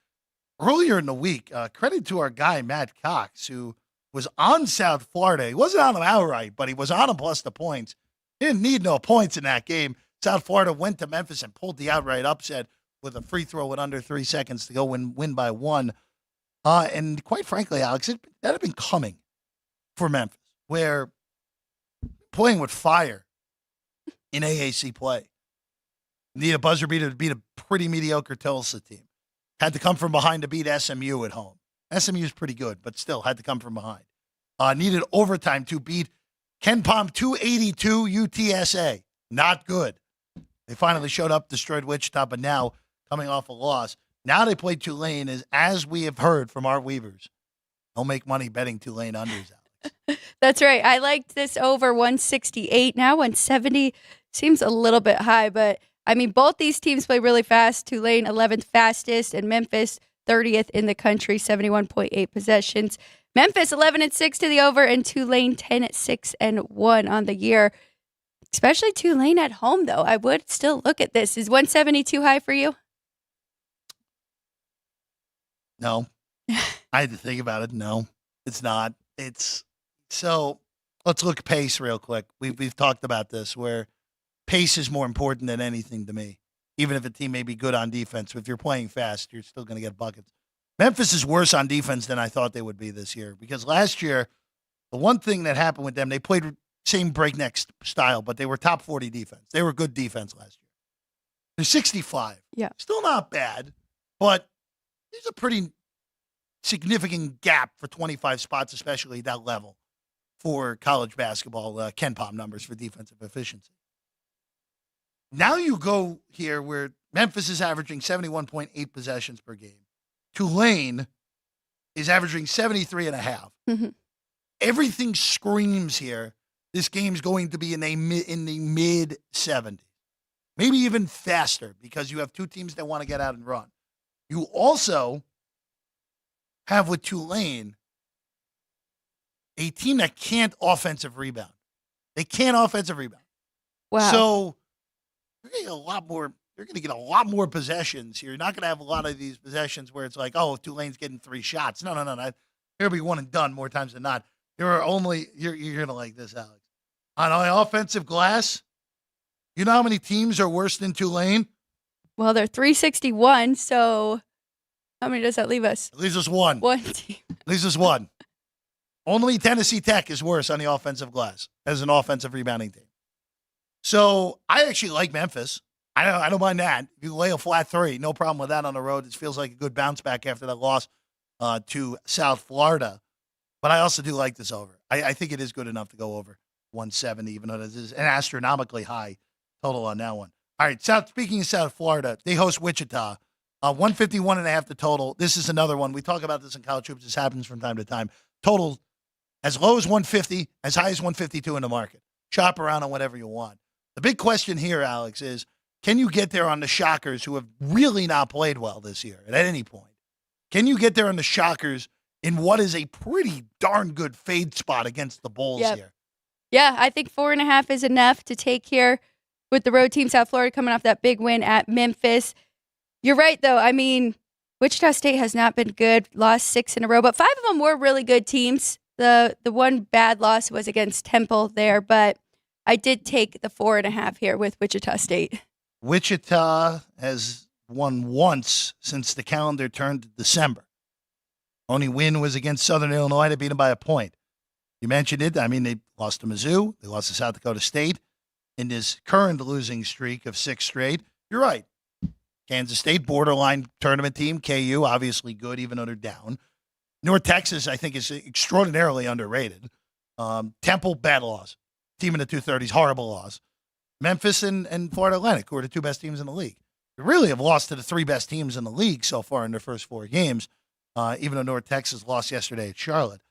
earlier in the week, credit to our guy Matt Cox, who was on South Florida. He wasn't on them outright, but he was on them plus the points. He didn't need no points in that game. South Florida went to Memphis and pulled the outright upset with a free throw with under 3 seconds to go win by 1. And quite frankly, Alex, that had been coming for Memphis, where playing with fire in AAC play. Need a buzzer beater to beat a pretty mediocre Tulsa team. Had to come from behind to beat SMU at home. SMU is pretty good, but still had to come from behind. Needed overtime to beat Ken Pom 282 UTSA. Not good. They finally showed up, destroyed Wichita, but now coming off a loss. Now they play Tulane, as we have heard from our Weavers. Don't make money betting Tulane unders, Alex. That's right. I liked this over 168. Now 170 seems a little bit high, but I mean, both these teams play really fast. Tulane 11th fastest and Memphis 30th in the country, 71.8 possessions. Memphis 11-6 to the over and Tulane 10-6-1 on the year. Especially Tulane at home, though. I would still look at this. Is 170 too high for you? No. I had to think about it. No, it's not. So let's look at pace real quick. We've talked about this, where pace is more important than anything to me. Even if a team may be good on defense, if you're playing fast, you're still going to get buckets. Memphis is worse on defense than I thought they would be this year, because last year, the one thing that happened with them, they played same breakneck style, but they were top 40 defense. They were good defense last year. They're 65. Yeah. Still not bad, but there's a pretty significant gap for 25 spots, especially that level for college basketball, Ken Pom numbers for defensive efficiency. Now you go here where Memphis is averaging 71.8 possessions per game. Tulane is averaging 73.5. Mm-hmm. Everything screams here this game's going to be in the mid-70s. Maybe even faster, because you have two teams that want to get out and run. You also have with Tulane a team that can't offensive rebound. They can't offensive rebound. Wow. So you're going to get a lot more. You're going to get a lot more possessions here. You're not going to have a lot of these possessions where it's like, oh, Tulane's getting 3 shots. No. It'll be one and done more times than not. You're going to like this, Alex. On an offensive glass, you know how many teams are worse than Tulane? Well, they're 361, so how many does that leave us? It leaves us one. One team. Leaves us one. Only Tennessee Tech is worse on the offensive glass as an offensive rebounding team. So I actually like Memphis. I don't mind that. If you lay a flat 3, no problem with that on the road. It feels like a good bounce back after that loss to South Florida. But I also do like this over. I think it is good enough to go over. 170, even though this is an astronomically high total on that one. All right, speaking of South Florida, they host Wichita. 151.5 the total. This is another one. We talk about this in college hoops. This happens from time to time. Total as low as 150, as high as 152 in the market. Shop around on whatever you want. The big question here, Alex, is can you get there on the Shockers who have really not played well this year at any point? Can you get there on the Shockers in what is a pretty darn good fade spot against the Bulls here? Yeah, I think 4.5 is enough to take here with the road team, South Florida, coming off that big win at Memphis. You're right, though. I mean, Wichita State has not been good, lost 6 in a row, but 5 of them were really good teams. The one bad loss was against Temple there, but I did take the 4.5 here with Wichita State. Wichita has won once since the calendar turned to December. Only win was against Southern Illinois. They beat them by a point. You mentioned it. I mean, they lost to Mizzou. They lost to South Dakota State in this current losing streak of 6 straight. You're right. Kansas State, borderline tournament team. KU, obviously good, even though they're down. North Texas, I think, is extraordinarily underrated. Temple, bad loss. Team in the 230s, horrible loss. Memphis and Florida Atlantic, who are the 2 best teams in the league. They really have lost to the 3 best teams in the league so far in their first 4 games, even though North Texas lost yesterday at Charlotte.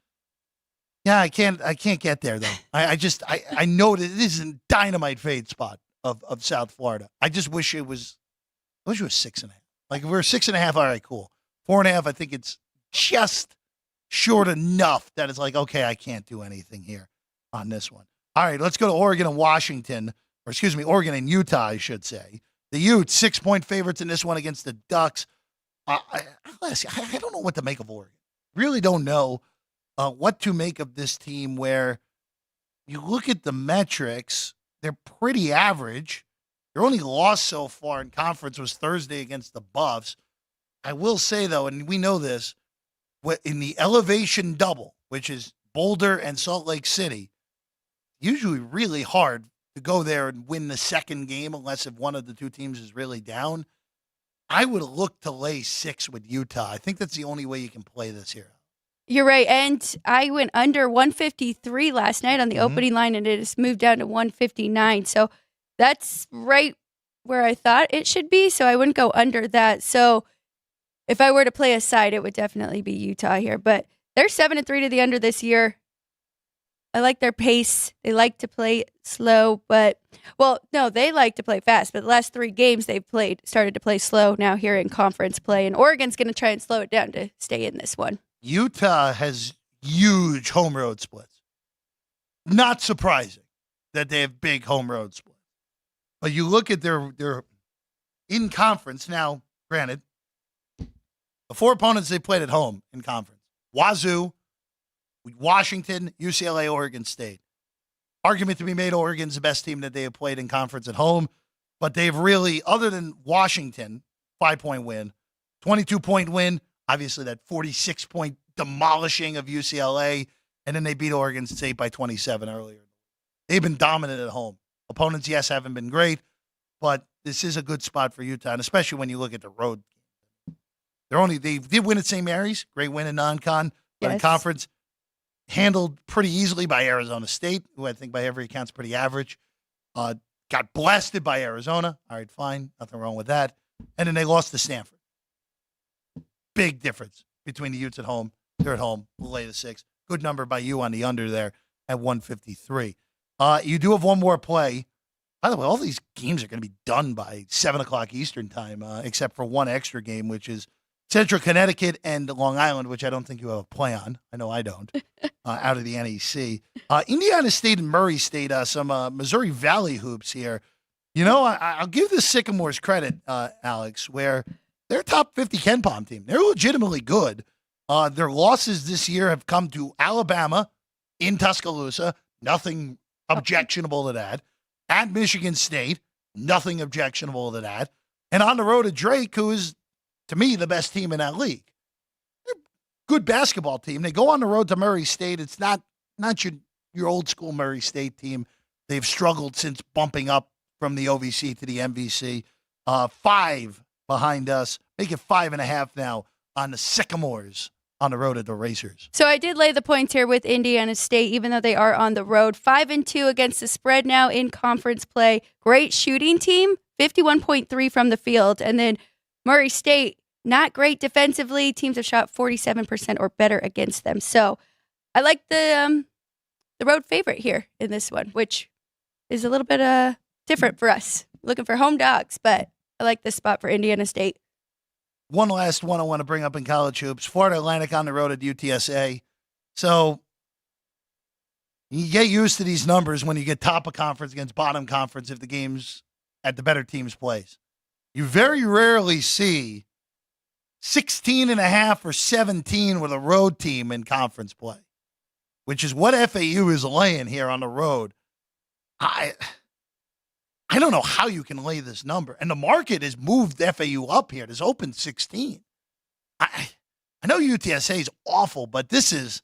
Yeah, I can't get there, though. I know that this is a dynamite fade spot of South Florida. I just wish it was 6.5. Like, if we're 6.5, all right, cool. 4.5, I think it's just short enough that it's like, okay, I can't do anything here on this one. All right, let's go to Oregon and Washington, or excuse me, Oregon and Utah, I should say. The Utes, 6-point favorites in this one against the Ducks. I don't know what to make of Oregon. Really don't know what to make of this team where you look at the metrics, they're pretty average. Their only loss so far in conference was Thursday against the Buffs. I will say, though, and we know this, in the elevation double, which is Boulder and Salt Lake City, usually really hard to go there and win the second game unless if one of the 2 teams is really down. I would look to lay 6 with Utah. I think that's the only way you can play this here. You're right. And I went under 153 last night on the opening line, and it has moved down to 159. So that's right where I thought it should be. So I wouldn't go under that. So if I were to play a side, it would definitely be Utah here. But they're 7-3 to the under this year. I like their pace. They like to play slow, but, well, no, they like to play fast. But the last 3 games they've started to play slow now here in conference play. And Oregon's going to try and slow it down to stay in this one. Utah has huge home road splits. Not surprising that they have big home road splits. But you look at their in conference now, granted, the 4 opponents they played at home in conference: Wazoo, Washington, UCLA, Oregon State. Argument to be made, Oregon's the best team that they have played in conference at home, but they've really, other than Washington, 5-point win, 22-point win, obviously that 46-point demolishing of UCLA, and then they beat Oregon State by 27 earlier. They've been dominant at home. Opponents, yes, haven't been great, but this is a good spot for Utah, and especially when you look at the road. They did win at St. Mary's, great win in non-con, but in conference, handled pretty easily by Arizona State, who I think by every account is pretty average. Got blasted by Arizona. All right, fine. Nothing wrong with that. And then they lost to Stanford. Big difference between the Utes at home. They're at home. We'll lay the 6. Good number by you on the under there at 153. You do have one more play. By the way, all these games are going to be done by 7 o'clock Eastern time, except for one extra game, which is Central Connecticut and Long Island, which I don't think you have a play on. I know I don't. Out of the NEC. Indiana State and Murray State, some Missouri Valley hoops here. You know, I'll give the Sycamores credit, Alex, where they're a top 50 Ken Palm team. They're legitimately good. Their losses this year have come to Alabama in Tuscaloosa. Nothing objectionable to that. At Michigan State. Nothing objectionable to that. And on the road to Drake, who is, to me, the best team in that league. They're a good basketball team. They go on the road to Murray State. It's not your old school Murray State team. They've struggled since bumping up from the OVC to the MVC. 5 behind us. Make it 5.5 now on the Sycamores on the road at the Racers. So I did lay the points here with Indiana State, even though they are on the road. 5-2 against the spread now in conference play. Great shooting team, 51.3 from the field. And then Murray State, not great defensively. Teams have shot 47% or better against them. So I like the road favorite here in this one, which is a little bit different for us. Looking for home dogs, but I like this spot for Indiana State. One last one I want to bring up in college hoops. Florida Atlantic on the road at UTSA. So you get used to these numbers when you get top of conference against bottom conference if the game's at the better team's place. You very rarely see 16.5 or 17 with a road team in conference play, which is what FAU is laying here on the road. I don't know how you can lay this number. And the market has moved FAU up here. It has opened 16. I know UTSA is awful, but this is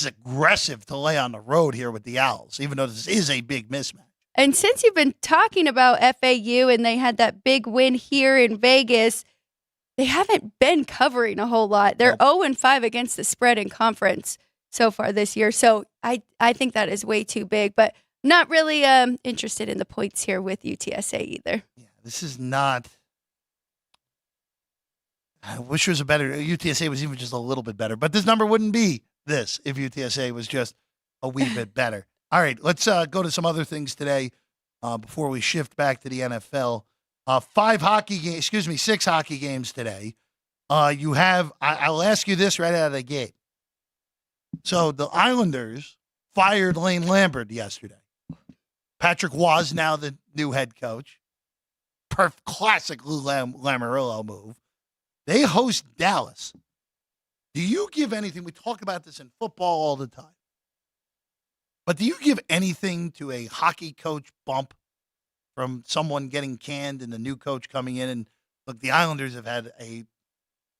aggressive to lay on the road here with the Owls, even though this is a big mismatch. And since you've been talking about FAU and they had that big win here in Vegas, they haven't been covering a whole lot. They're 0-5 against the spread in conference so far this year. So I think that is way too big, but not really interested in the points here with UTSA either. Yeah, this is not. I wish it was a better. UTSA was even just a little bit better, but this number wouldn't be this if UTSA was just a wee bit better. All right, let's go to some other things today before we shift back to the NFL. 6 hockey games today. You have. I'll ask you this right out of the gate. So the Islanders fired Lane Lambert yesterday. Patrick was now the new head coach. Classic Lou Lamoriello move. They host Dallas. Do you give anything? We talk about this in football all the time. But do you give anything to a hockey coach bump from someone getting canned and the new coach coming in? And look, the Islanders have had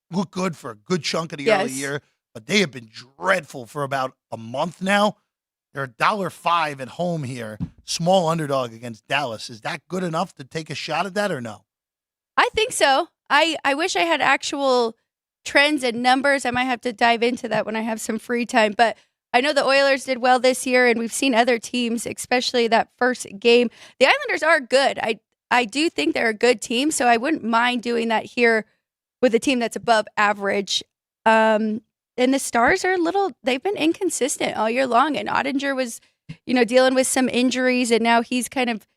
look good for a good chunk of the early year, but they have been dreadful for about a month now. They're $1.05 at home here, small underdog against Dallas. Is that good enough to take a shot at that or no? I think so. I wish I had actual trends and numbers. I might have to dive into that when I have some free time. But I know the Oilers did well this year, and we've seen other teams, especially that first game. The Islanders are good. I do think they're a good team, so I wouldn't mind doing that here with a team that's above average. And the Stars are they've been inconsistent all year long. And Ottinger was, dealing with some injuries, and now he's kind of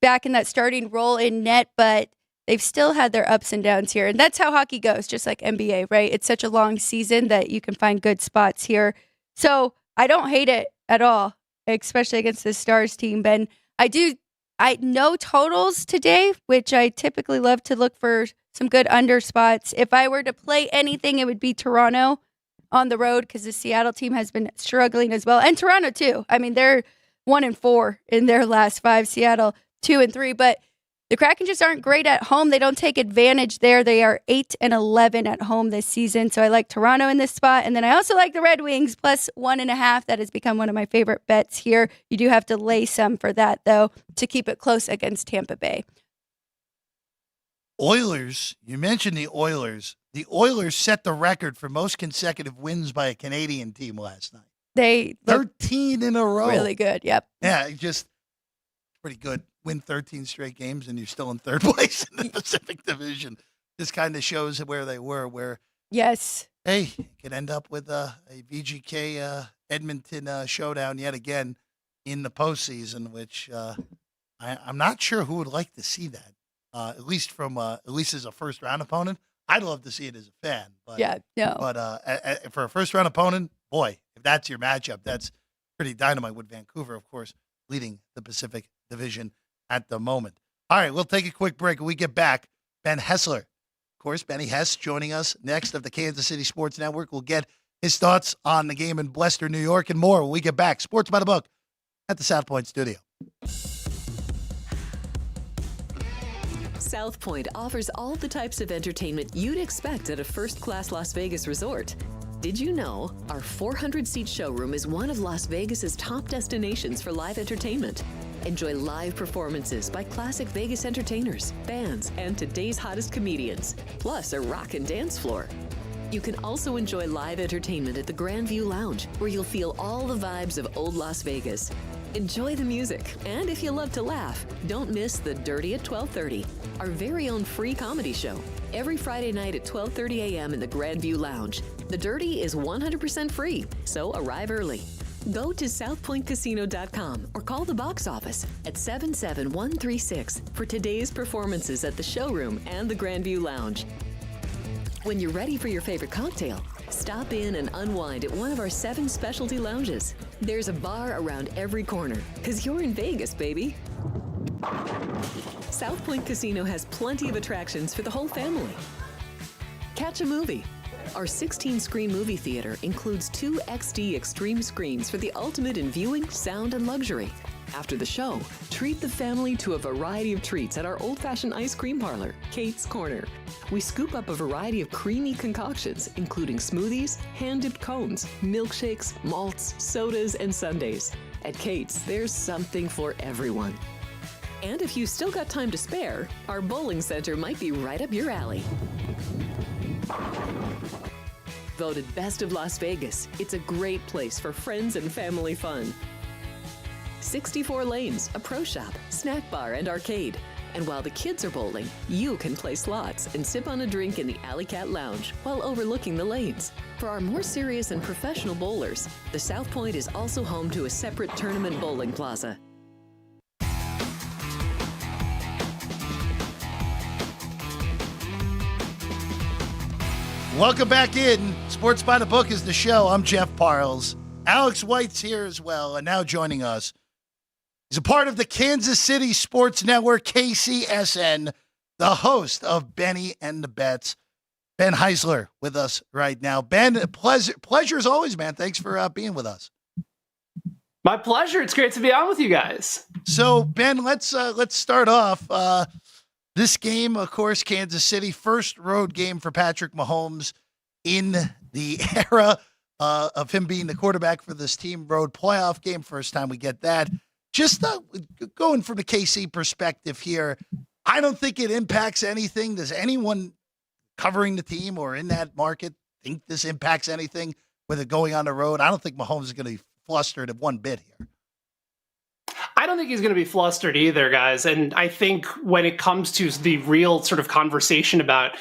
back in that starting role in net, but they've still had their ups and downs here. And that's how hockey goes, just like NBA, right? It's such a long season that you can find good spots here. So I don't hate it at all, especially against the Stars team, Ben. I know totals today, which I typically love to look for some good under spots. If I were to play anything, it would be Toronto on the road because the Seattle team has been struggling as well. And Toronto too. I mean, they're 1-4 in their last 5, Seattle 2-3, but the Kraken just aren't great at home. They don't take advantage there. They are 8-11 at home this season. So I like Toronto in this spot. And then I also like the Red Wings plus 1.5. That has become one of my favorite bets here. You do have to lay some for that, though, to keep it close against Tampa Bay. Oilers, you mentioned the Oilers. The Oilers set the record for most consecutive wins by a Canadian team last night. They 13 in a row. Really good, yep. Yeah, just pretty good. Win 13 straight games, and you're still in third place in the Pacific Division. This kind of shows where they were, where, yes, hey, you could end up with a VGK Edmonton showdown yet again in the postseason, which I'm not sure who would like to see that, at least as a first-round opponent. I'd love to see it as a fan. But, yeah, no. But for a first-round opponent, boy, if that's your matchup, that's pretty dynamite with Vancouver, of course, leading the Pacific Division at the moment. All right, we'll take a quick break. When we get back, Ben Hessler, of course, Benny Hess joining us next of the Kansas City Sports Network. We'll get his thoughts on the game in Blester, New York, and more when we get back. Sports by the Book at the South Point Studio. South Point offers all the types of entertainment you'd expect at a first-class Las Vegas resort. Did you know our 400-seat showroom is one of Las Vegas's top destinations for live entertainment? Enjoy live performances by classic Vegas entertainers, bands, and today's hottest comedians, plus a rock and dance floor. You can also enjoy live entertainment at the Grandview Lounge, where you'll feel all the vibes of old Las Vegas. Enjoy the music, and if you love to laugh, don't miss The Dirty at 12:30, our very own free comedy show. Every Friday night at 12:30 a.m. in the Grandview Lounge. The Dirty is 100% free, so arrive early. Go to southpointcasino.com or call the box office at 77136 for today's performances at the showroom and the Grandview Lounge. When you're ready for your favorite cocktail, stop in and unwind at one of our 7 specialty lounges. There's a bar around every corner, because you're in Vegas, baby. South Point Casino has plenty of attractions for the whole family. Catch a movie. Our 16-screen movie theater includes 2 XD Extreme screens for the ultimate in viewing, sound, and luxury. After the show, treat the family to a variety of treats at our old-fashioned ice cream parlor, Kate's Corner. We scoop up a variety of creamy concoctions, including smoothies, hand-dipped cones, milkshakes, malts, sodas, and sundaes. At Kate's, there's something for everyone. And if you've still got time to spare, our bowling center might be right up your alley. Voted Best of Las Vegas, it's a great place for friends and family fun. 64 lanes, a pro shop, snack bar, and arcade. And while the kids are bowling, you can play slots and sip on a drink in the Alley Cat Lounge while overlooking the lanes. For our more serious and professional bowlers, the South Point is also home to a separate tournament bowling plaza. Welcome back in. Sports by the Book is the show. I'm Jeff Parles. Alex White's here as well, and now joining us. He's a part of the Kansas City Sports Network, KCSN, the host of Benny and the Bets. Ben Heisler with us right now. Ben, pleasure as always, man. Thanks for being with us. My pleasure. It's great to be on with you guys. So, Ben, let's start off. This game, of course, Kansas City, first road game for Patrick Mahomes in the era of him being the quarterback for this team. Road playoff game, first time we get that. Just going from the KC perspective here, I don't think it impacts anything. Does anyone covering the team or in that market think this impacts anything with it going on the road? I don't think Mahomes is going to be flustered at one bit here. I don't think he's going to be flustered either, guys. And I think when it comes to the real sort of conversation about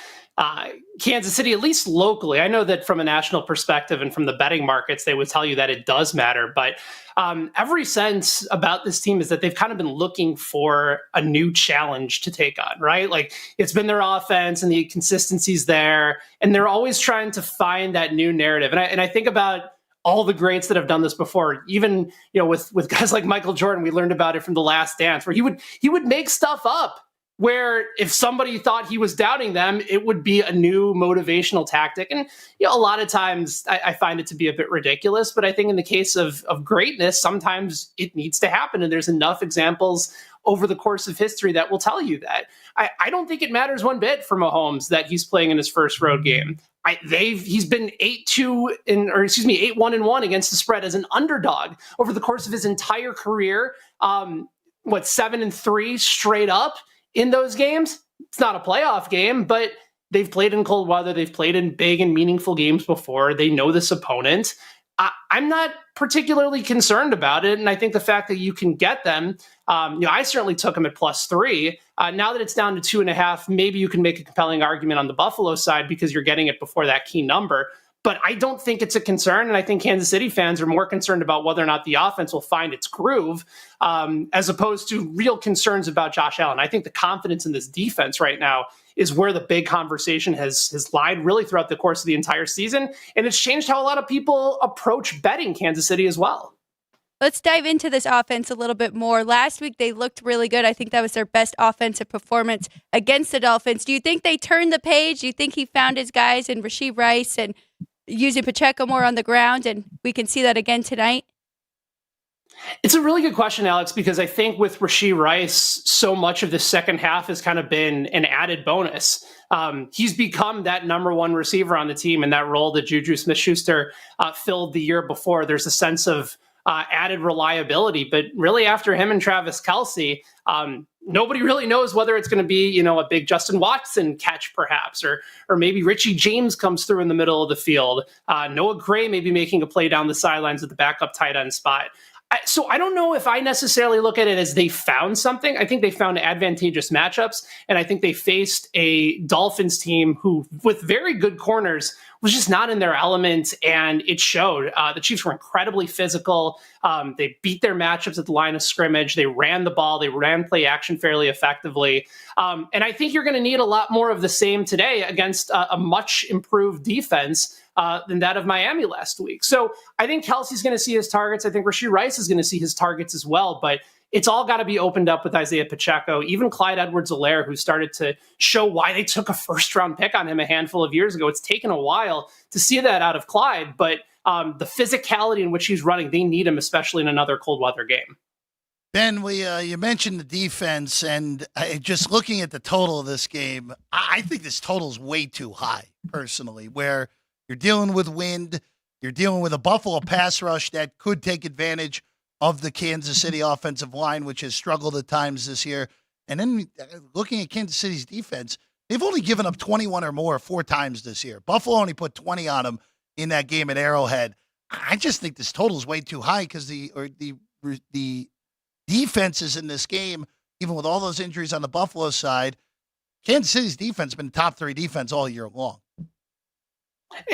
Kansas City, at least locally, I know that from a national perspective and from the betting markets, they would tell you that it does matter. But every sense about this team is that they've kind of been looking for a new challenge to take on, right? Like it's been their offense and the consistency's there, and they're always trying to find that new narrative. And I think about all the greats that have done this before, even with guys like Michael Jordan. We learned about it from The Last Dance, where he would make stuff up where if somebody thought he was doubting them, it would be a new motivational tactic. And a lot of times I find it to be a bit ridiculous, but I think in the case of greatness, sometimes it needs to happen. And there's enough examples over the course of history that will tell you that. I don't think it matters one bit for Mahomes that he's playing in his first road game. He's been 8-1-1 against the spread as an underdog over the course of his entire career. 7-3 straight up in those games. It's not a playoff game, but they've played in cold weather. They've played in big and meaningful games before. They know this opponent. I'm not particularly concerned about it. And I think the fact that you can get them, I certainly took them at +3. Now that it's down to 2.5, maybe you can make a compelling argument on the Buffalo side because you're getting it before that key number. But I don't think it's a concern. And I think Kansas City fans are more concerned about whether or not the offense will find its groove, as opposed to real concerns about Josh Allen. I think the confidence in this defense right now is where the big conversation has lied really throughout the course of the entire season. And it's changed how a lot of people approach betting Kansas City as well. Let's dive into this offense a little bit more. Last week, they looked really good. I think that was their best offensive performance against the Dolphins. Do you think they turned the page? Do you think he found his guys in Rashee Rice and using Pacheco more on the ground, and we can see that again tonight? It's a really good question, Alex, because I think with Rashee Rice, so much of the second half has kind of been an added bonus. He's become that number one receiver on the team in that role that Juju Smith-Schuster filled the year before. There's a sense of added reliability, but really after him and Travis Kelce, nobody really knows whether it's going to be, a big Justin Watson catch perhaps, or maybe Richie James comes through in the middle of the field. Noah Gray may be making a play down the sidelines at the backup tight end spot. So I don't know if I necessarily look at it as they found something. I think they found advantageous matchups, and I think they faced a Dolphins team who, with very good corners, was just not in their element, and it showed. The Chiefs were incredibly physical. They beat their matchups at the line of scrimmage. They ran the ball. They ran play action fairly effectively. And I think you're going to need a lot more of the same today against a much improved defense than that of Miami last week. So I think Kelsey's going to see his targets. I think Rashee Rice is going to see his targets as well. But it's all got to be opened up with Isaiah Pacheco, even Clyde Edwards-Helaire, who started to show why they took a first-round pick on him a handful of years ago. It's taken a while to see that out of Clyde, but the physicality in which he's running, they need him, especially in another cold weather game. Ben, you mentioned the defense, and just looking at the total of this game, I think this total is way too high, personally, where you're dealing with wind, you're dealing with a Buffalo pass rush that could take advantage of the Kansas City offensive line, which has struggled at times this year. And then looking at Kansas City's defense, they've only given up 21 or more 4 times this year. Buffalo only put 20 on them in that game at Arrowhead. I just think this total is way too high because the defenses in this game, even with all those injuries on the Buffalo side, Kansas City's defense has been top 3 defense all year long.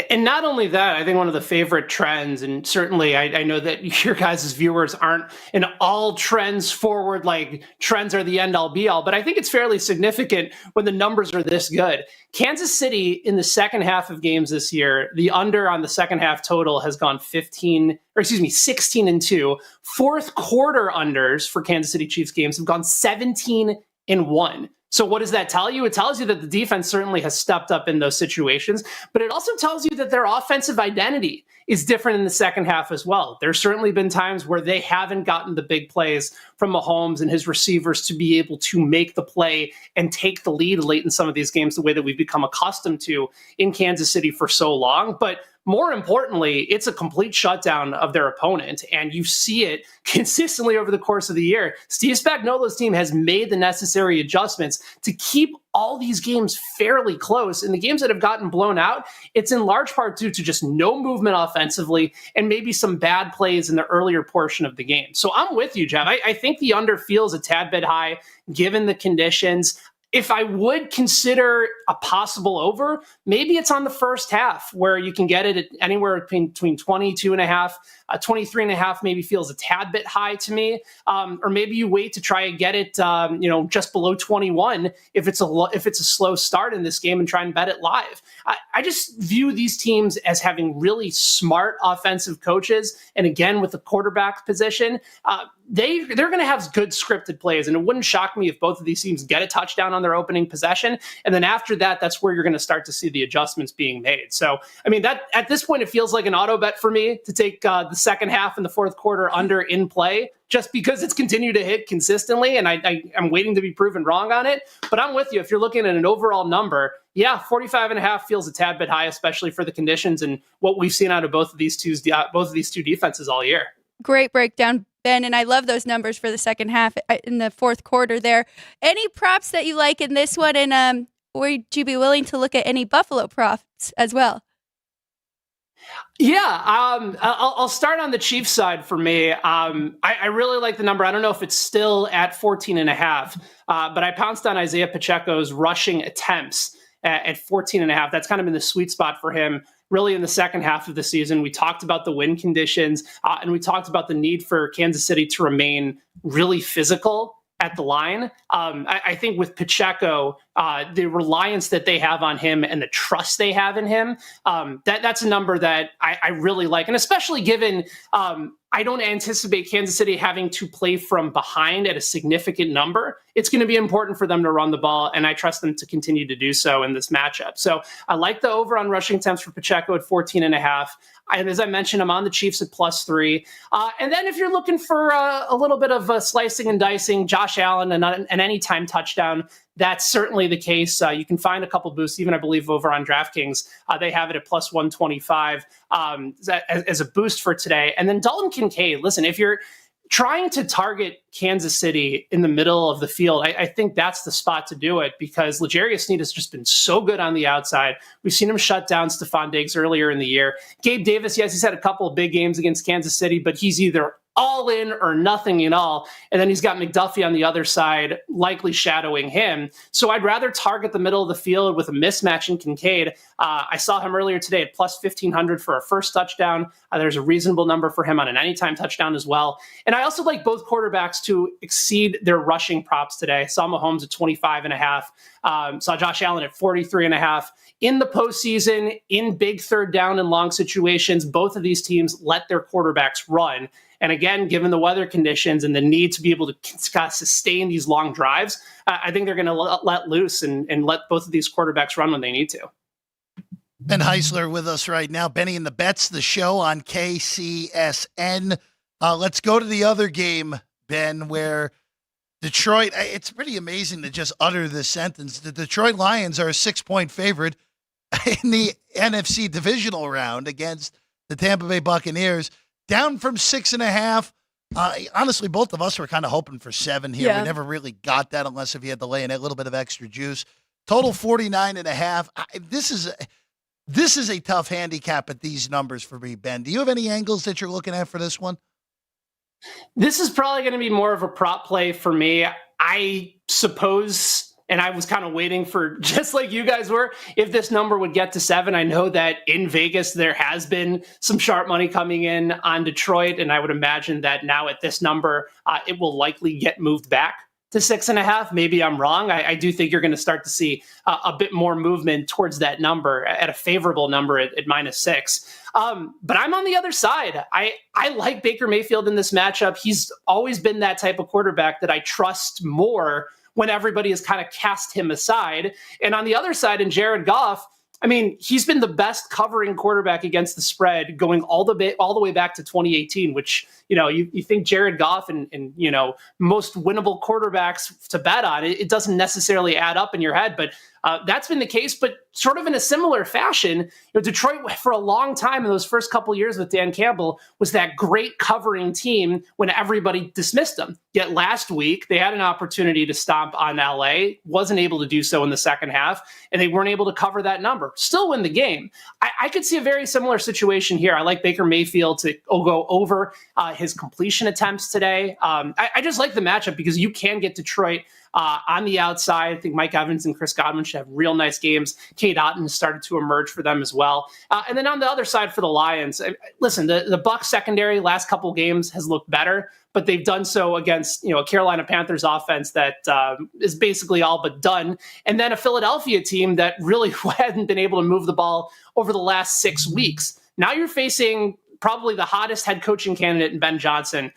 And not only that, I think one of the favorite trends, and certainly I know that your guys' viewers aren't in all trends forward, like trends are the end all be all, but I think it's fairly significant when the numbers are this good. Kansas City in the second half of games this year, the under on the second half total has gone 16-2. Fourth quarter unders for Kansas City Chiefs games have gone 17-1. So what does that tell you? It tells you that the defense certainly has stepped up in those situations, but it also tells you that their offensive identity is different in the second half as well. There's certainly been times where they haven't gotten the big plays from Mahomes and his receivers to be able to make the play and take the lead late in some of these games the way that we've become accustomed to in Kansas City for so long. But more importantly, it's a complete shutdown of their opponent, and you see it consistently over the course of the year. Steve Spagnuolo's team has made the necessary adjustments to keep all these games fairly close. In the games that have gotten blown out, it's in large part due to just no movement offensively and maybe some bad plays in the earlier portion of the game. So I'm with you, Jeff. I think the under feels a tad bit high given the conditions. If I would consider a possible over, maybe it's on the first half where you can get it at anywhere between 22.5, 23.5 maybe feels a tad bit high to me. Or maybe you wait to try and get it, just below 21 if it's a slow start in this game and try and bet it live. I just view these teams as having really smart offensive coaches. And again, with the quarterback position, they're going to have good scripted plays. And it wouldn't shock me if both of these teams get a touchdown on their opening possession. And then after that, that's where you're going to start to see the adjustments being made. So, I mean, that at this point, it feels like an auto bet for me to take the second half and the fourth quarter under in play, just because it's continued to hit consistently. And I'm waiting to be proven wrong on it. But I'm with you. If you're looking at an overall number, 45.5 feels a tad bit high, especially for the conditions and what we've seen out of both of these two defenses all year. Great breakdown, Ben, and I love those numbers for the second half in the fourth quarter there. Any props that you like in this one, and would you be willing to look at any Buffalo props as well? Yeah, I'll start on the Chiefs side for me. I really like the number. I don't know if it's still at 14.5, but I pounced on Isaiah Pacheco's rushing attempts at 14.5. That's kind of been the sweet spot for him really in the second half of the season. We talked about the win conditions, and we talked about the need for Kansas City to remain really physical at the line. I think with Pacheco, the reliance that they have on him and the trust they have in him, that's a number that I really like. And especially given I don't anticipate Kansas City having to play from behind at a significant number. It's going to be important for them to run the ball, and I trust them to continue to do so in this matchup. So I like the over on rushing attempts for Pacheco at 14.5. And as I mentioned, I'm on the Chiefs at +3. And then if you're looking for a little bit of slicing and dicing, Josh Allen and an anytime touchdown, that's certainly the case. You can find a couple boosts, even I believe over on DraftKings. They have it at +125 as a boost for today. And then Dalton Kincaid, listen, if you're trying to target Kansas City in the middle of the field, I think that's the spot to do it, because L'Jarius Sneed has just been so good on the outside. We've seen him shut down Stephon Diggs earlier in the year. Gabe Davis, yes, he's had a couple of big games against Kansas City, but he's either all in or nothing at all. And then he's got McDuffie on the other side, likely shadowing him. So I'd rather target the middle of the field with a mismatch in Kincaid. I saw him earlier today at plus 1,500 for a first touchdown. There's a reasonable number for him on an anytime touchdown as well. And I also like both quarterbacks to exceed their rushing props today. Saw Mahomes at 25.5. Saw Josh Allen at 43.5. In the postseason, in big third down and long situations, both of these teams let their quarterbacks run. And again, given the weather conditions and the need to be able to sustain these long drives, I think they're going to let loose and let both of these quarterbacks run when they need to. Ben Heisler with us right now. Benny and the Bets, the show on KCSN. Let's go to the other game, Ben, where Detroit, it's pretty amazing to just utter this sentence. The Detroit Lions are a 6-point favorite in the NFC divisional round against the Tampa Bay Buccaneers, down from 6.5. Honestly, both of us were kind of hoping for 7 here. Yeah. We never really got that unless if you had to lay in a little bit of extra juice. Total 49.5. This is a tough handicap at these numbers for me, Ben. Do you have any angles that you're looking at for this one? This is probably going to be more of a prop play for me. I suppose, and I was kind of waiting for, just like you guys were, if this number would get to 7. I know that in Vegas, there has been some sharp money coming in on Detroit, and I would imagine that now at this number, it will likely get moved back to 6.5. Maybe I'm wrong. I do think you're going to start to see a bit more movement towards that number at a favorable number at -6. But I'm on the other side. I like Baker Mayfield in this matchup. He's always been that type of quarterback that I trust more when everybody has kind of cast him aside. And on the other side, in Jared Goff, I mean, he's been the best covering quarterback against the spread going all the way back to 2018, which, you think Jared Goff and most winnable quarterbacks to bet on, it doesn't necessarily add up in your head, but that's been the case. But sort of in a similar fashion, Detroit for a long time in those first couple of years with Dan Campbell was that great covering team when everybody dismissed them. Yet last week they had an opportunity to stomp on LA, wasn't able to do so in the second half, and they weren't able to cover that number. Still win the game. I could see a very similar situation here. I like Baker Mayfield to go over his completion attempts today. I just like the matchup because you can get Detroit on the outside. I think Mike Evans and Chris Godwin should have real nice games. Cade Otton started to emerge for them as well. And then on the other side for the Lions, listen, the Bucs secondary last couple games has looked better, but they've done so against a Carolina Panthers offense that is basically all but done. And then a Philadelphia team that really hadn't been able to move the ball over the last 6 weeks. Now you're facing probably the hottest head coaching candidate in Ben Johnson,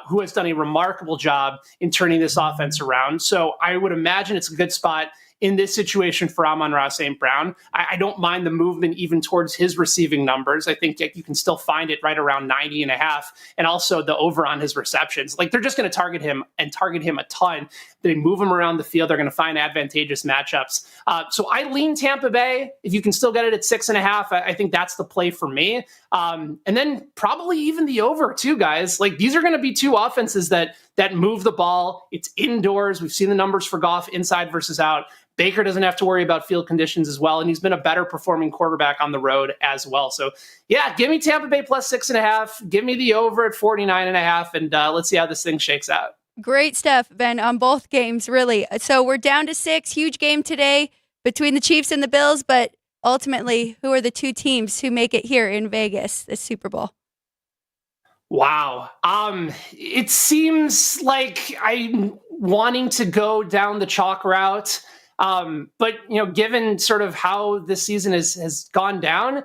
who has done a remarkable job in turning this offense around. So I would imagine it's a good spot in this situation for Amon-Ra St. Brown. I don't mind the movement even towards his receiving numbers. I think you can still find it right around 90.5, and also the over on his receptions. Like, they're just going to target him a ton. They move him around the field. They're going to find advantageous matchups. So I lean Tampa Bay. If you can still get it at 6.5, I think that's the play for me. And then probably even the over too, guys. Like, these are going to be two offenses that move the ball. It's indoors. We've seen the numbers for Goff inside versus out. Baker doesn't have to worry about field conditions as well, and he's been a better performing quarterback on the road as well. So, yeah, give me Tampa Bay plus 6.5. Give me the over at 49.5, and let's see how this thing shakes out. Great stuff, Ben, on both games, really. So we're down to 6. Huge game today between the Chiefs and the Bills, but ultimately, who are the two teams who make it here in Vegas, this Super Bowl? Wow. It seems like I'm wanting to go down the chalk route. But, given sort of how this season has gone down,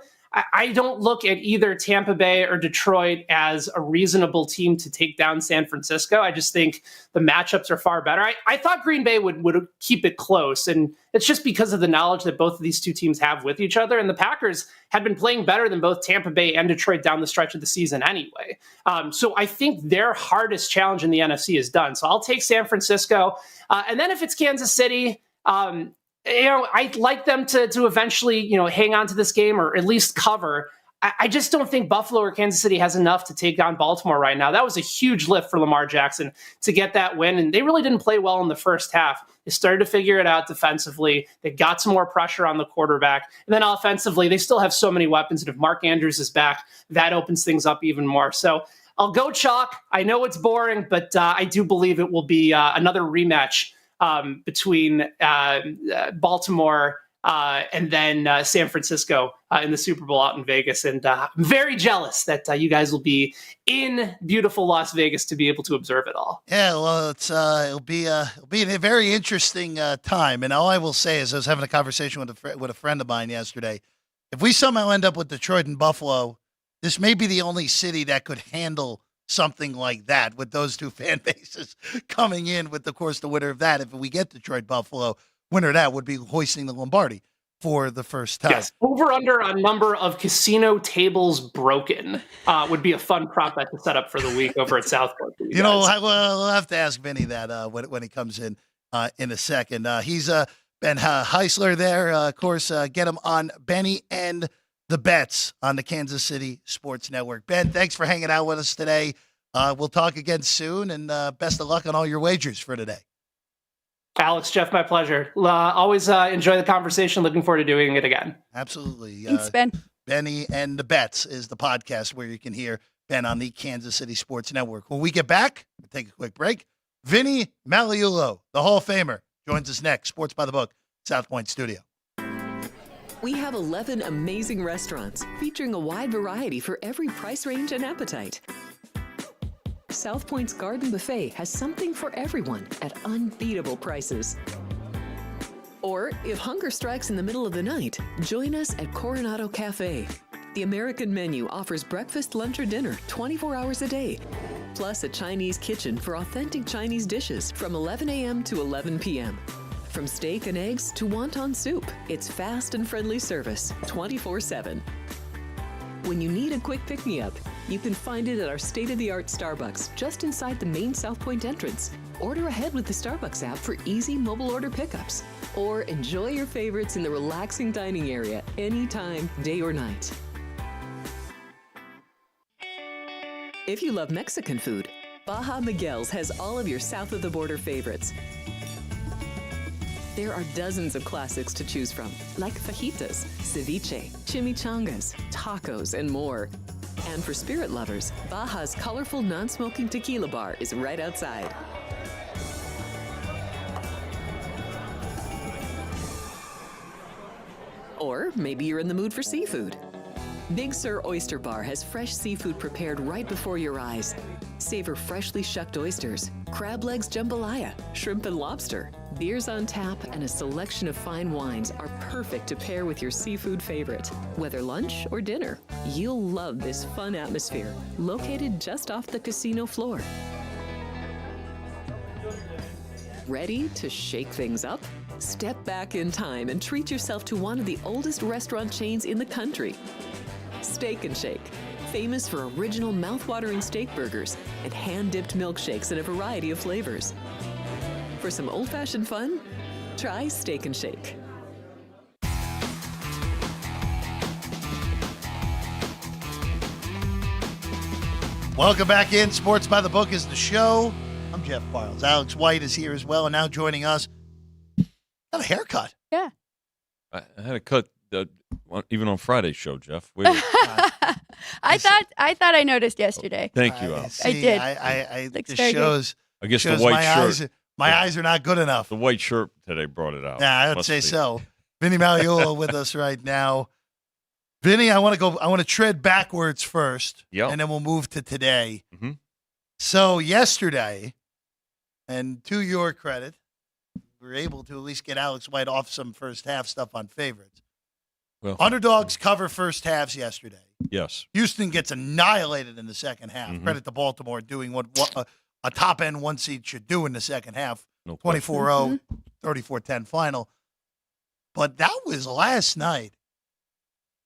I don't look at either Tampa Bay or Detroit as a reasonable team to take down San Francisco. I just think the matchups are far better. I thought Green Bay would keep it close, and it's just because of the knowledge that both of these two teams have with each other. And the Packers had been playing better than both Tampa Bay and Detroit down the stretch of the season anyway. So I think their hardest challenge in the NFC is done. So I'll take San Francisco. And then if it's Kansas City, I'd like them to eventually, hang on to this game or at least cover. I just don't think Buffalo or Kansas City has enough to take on Baltimore right now. That was a huge lift for Lamar Jackson to get that win, and they really didn't play well in the first half. They started to figure it out defensively. They got some more pressure on the quarterback. And then offensively, they still have so many weapons, and if Mark Andrews is back, that opens things up even more. So I'll go chalk. I know it's boring, but I do believe it will be another rematch between Baltimore and then San Francisco in the Super Bowl out in Vegas. And I'm very jealous that you guys will be in beautiful Las Vegas to be able to observe it all. Yeah, well, it'll be a very interesting time. And all I will say is, I was having a conversation with a friend of mine yesterday. If we somehow end up with Detroit and Buffalo, this may be the only city that could handle something like that, with those two fan bases coming in. With, of course, the winner of that, if we get Detroit Buffalo, winner of that would be hoisting the Lombardi for the first time. Yes, over under a number of casino tables broken would be a fun prop bet to set up for the week over at Southport. You know, we'll have to ask Vinny that when he comes in a second. He's Ben Heisler there. Of course, get him on Benny and the Bets on the Kansas City Sports Network. Ben, thanks for hanging out with us today. We'll talk again soon, and best of luck on all your wagers for today. Alex, Jeff, my pleasure. Always enjoy the conversation. Looking forward to doing it again. Absolutely. Thanks, Ben. Benny and the Bets is the podcast where you can hear Ben on the Kansas City Sports Network. When we get back, we'll take a quick break. Vinny Magliulo, the Hall of Famer, joins us next. Sports by the Book, South Point Studio. We have 11 amazing restaurants featuring a wide variety for every price range and appetite. South Point's Garden Buffet has something for everyone at unbeatable prices. Or, if hunger strikes in the middle of the night, join us at Coronado Cafe. The American menu offers breakfast, lunch, or dinner 24 hours a day, plus a Chinese kitchen for authentic Chinese dishes from 11 a.m. to 11 p.m. From steak and eggs to wonton soup, it's fast and friendly service 24/7. When you need a quick pick-me-up, you can find it at our state-of-the-art Starbucks just inside the main South Point entrance. Order ahead with the Starbucks app for easy mobile order pickups. Or enjoy your favorites in the relaxing dining area anytime, day or night. If you love Mexican food, Baja Miguel's has all of your south-of-the-border favorites. There are dozens of classics to choose from, like fajitas, ceviche, chimichangas, tacos, and more. And for spirit lovers, Baja's colorful non-smoking tequila bar is right outside. Or maybe you're in the mood for seafood. Big Sur Oyster Bar has fresh seafood prepared right before your eyes. Savor freshly shucked oysters, crab legs jambalaya, shrimp and lobster. Beers on tap and a selection of fine wines are perfect to pair with your seafood favorite. Whether lunch or dinner, you'll love this fun atmosphere, located just off the casino floor. Ready to shake things up? Step back in time and treat yourself to one of the oldest restaurant chains in the country. Steak and Shake, famous for original mouth-watering steak burgers and hand-dipped milkshakes in a variety of flavors. For some old-fashioned fun, try Steak and Shake. Welcome back in. Sports by the Book is the show. I'm Jeff Parles. Alex White is here as well, and now joining us. Got a haircut. Yeah. I had a cut even on Friday's show, Jeff. I thought I noticed yesterday. Thank you, Al. I did. I Looks just very good. shows. I guess shows the white shirt. My eyes are not good enough. The white shirt today brought it out. Yeah, I would Must say be. so. Vinny Magliulo with us right now. Vinny, I want to tread backwards first, Yep. and then we'll move to today. Mm-hmm. So yesterday, and to your credit, we were able to at least get Alex White off some first half stuff on favorites. Well, Underdogs cover first halves yesterday. yes. Houston gets annihilated in the second half. Mhm. Credit to Baltimore doing what a top-end one seed should do in the second half. No question. 24-0, 34-10 final. But that was last night.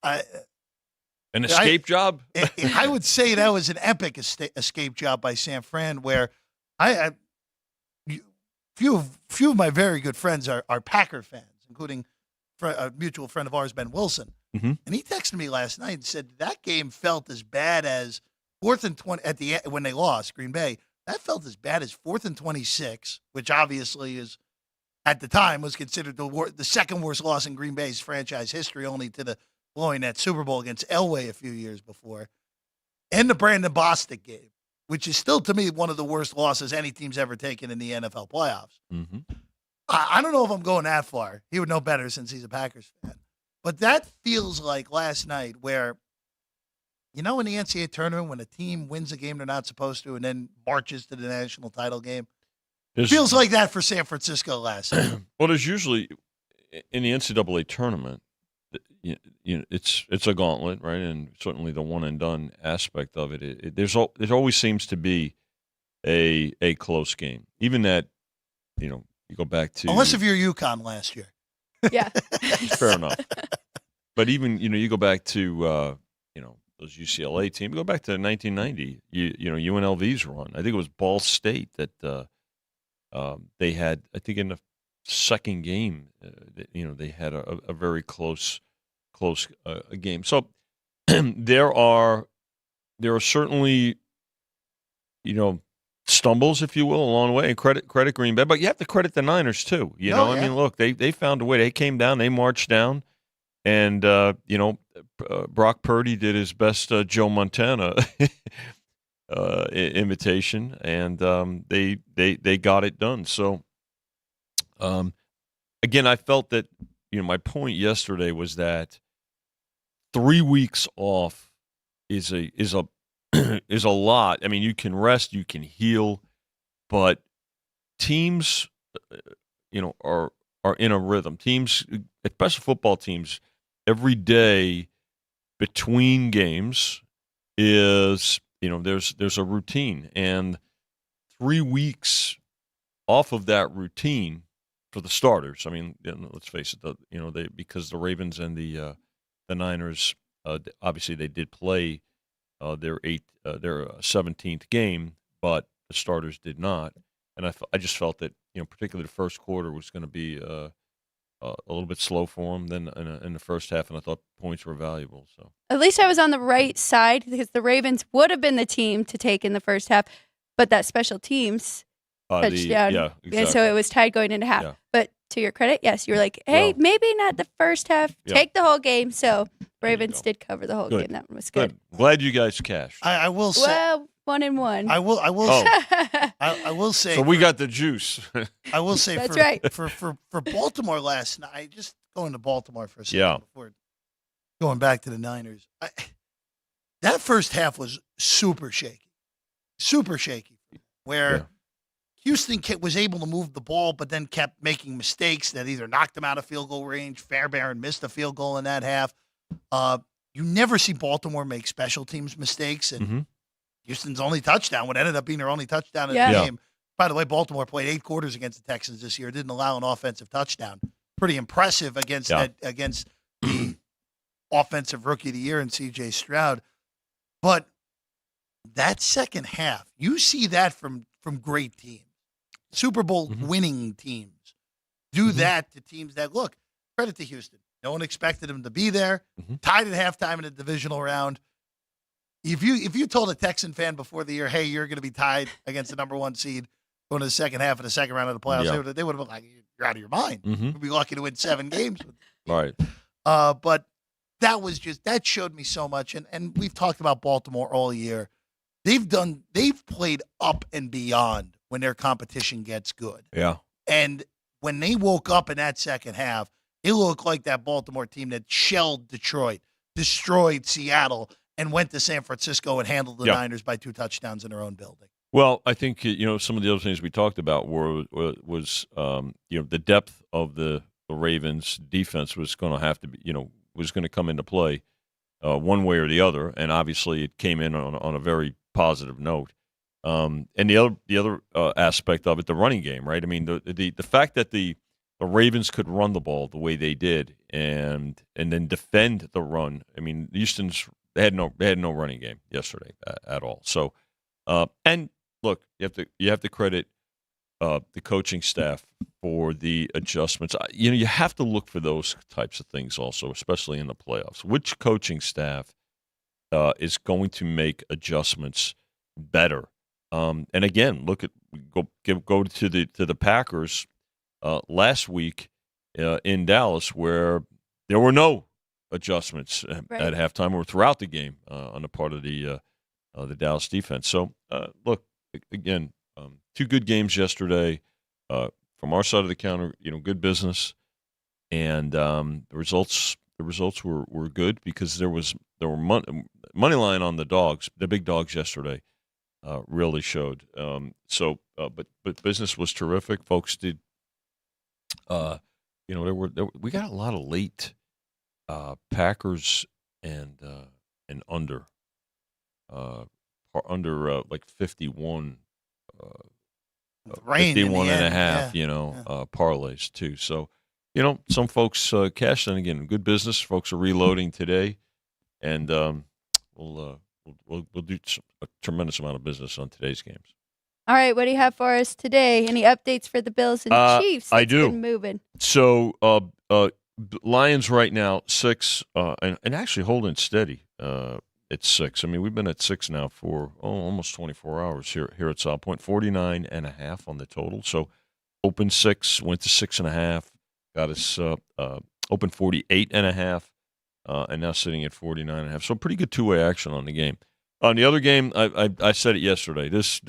An escape job? I would say that was an epic escape job by San Fran, where few of my very good friends are Packer fans, including a mutual friend of ours, Ben Wilson, Mm-hmm. and he texted me last night and said that game felt as bad as 4th and 20 at the end when they lost Green Bay. That felt as bad as 4th and 26, which obviously is at the time was considered the second worst loss in Green Bay's franchise history, only to the blowing that Super Bowl against Elway a few years before, and the Brandon Bostic game, which is still to me one of the worst losses any team's ever taken in the NFL playoffs. Mm-hmm. I don't know if I'm going that far. He would know better since he's a Packers fan. But that feels like last night where, in the NCAA tournament, when a team wins a game they're not supposed to and then marches to the national title game, feels like that for San Francisco last night. Well, there's usually, in the NCAA tournament, it's a gauntlet, right? And certainly the one-and-done aspect of it, there always seems to be a close game. Even that, you go back to – unless if you're UConn last year. Yeah. Fair enough. But even, you go back to, those UCLA teams, go back to 1990, UNLV's run. I think it was Ball State that they had, I think in the second game, they had a very close game. So there are certainly, stumbles, if you will, along the way, and credit Green Bay, but you have to credit the Niners too. I mean, look, they found a way. They came down, they marched down, and Brock Purdy did his best Joe Montana imitation, and they got it done. So, again, I felt that my point yesterday was that 3 weeks off is a is a lot. I mean, you can rest, you can heal, but teams, are in a rhythm. Teams, especially football teams, every day between games is, there's a routine, and 3 weeks off of that routine for the starters. I mean, let's face it, because the Ravens and the Niners, obviously they did play their 17th game, but the starters did not. And I just felt that, particularly the first quarter was going to be a little bit slow for them than in the first half, and I thought points were valuable. So At least I was on the right side because the Ravens would have been the team to take in the first half, but that special teams touchdown. Yeah, exactly. And so it was tied going into half. Yeah. But to your credit, yes, you were like, hey, maybe not the first half. Yeah. Take the whole game. So There you Ravens go. did cover the whole Good. game. That one was good. Glad you guys cashed. I will say. Well, 1-1. I will. Oh. I will say. So we got the juice. I will say. That's for, right. For Baltimore last night, just going to Baltimore for a second Yeah. before going back to the Niners. That first half was super shaky, where Yeah. Houston was able to move the ball, but then kept making mistakes that either knocked them out of field goal range. Fairbairn missed a field goal in that half. You never see Baltimore make special teams mistakes, and Mhm. Houston's only touchdown, what ended up being their only touchdown in Yeah. the Yeah. game. By the way, Baltimore played 8 quarters against the Texans this year, didn't allow an offensive touchdown. Pretty impressive against Yeah. against the offensive rookie of the year in C.J. Stroud. But that second half, you see that from great teams. Super Bowl Mhm. winning teams do Mhm. that to teams that, look, credit to Houston. No one expected them to be there. Mhm. Tied at halftime in a divisional round. If you told a Texan fan before the year, hey, you're going to be tied against the number 1 seed going to the second half of the second round of the playoffs, Yeah. they would have been like, you're out of your mind. Mhm. You'd be lucky to win 7 games. Right. But that showed me so much. And we've talked about Baltimore all year. They've played up and beyond when their competition gets good. Yeah. And when they woke up in that second half, it looked like that Baltimore team that shelled Detroit, destroyed Seattle, and went to San Francisco and handled the Yeah. Niners by 2 touchdowns in their own building. Well, I think some of the other things we talked about was the depth of the Ravens defense was going to have to be was going to come into play one way or the other, and obviously it came in on a very positive note. And the other aspect of it, the running game, right? I mean, the fact that the Ravens could run the ball the way they did, and then defend the run. I mean, Houston's they had no running game yesterday at all. So, and look, you have to credit the coaching staff for the adjustments. You have to look for those types of things also, especially in the playoffs. Which coaching staff is going to make adjustments better? And again, go to the Packers last week in Dallas, where there were no adjustments at halftime or throughout the game on the part of the Dallas defense. So look, again, 2 good games yesterday from our side of the counter. Good business, and the results were good because there were money line on the dogs, the big dogs yesterday. Really showed. But business was terrific. Folks did. We got a lot of late Packers and under like 51. Rain 51 and a end, half, yeah. parlays too. So, some folks cashed in. Again, good business. Folks are reloading today, and we'll do a tremendous amount of business on today's games. All right, what do you have for us today? Any updates for the Bills and Chiefs? I do. Been moving. So, Lions right now 6, and actually holding steady. It's 6. I mean, we've been at 6 now for almost 24 hours here at South Point. 49.5 on the total. So, open 6, went to 6.5, got us open 48.5, and now sitting at 49.5. So, pretty good two-way action on the game. On the other game, I said it yesterday. This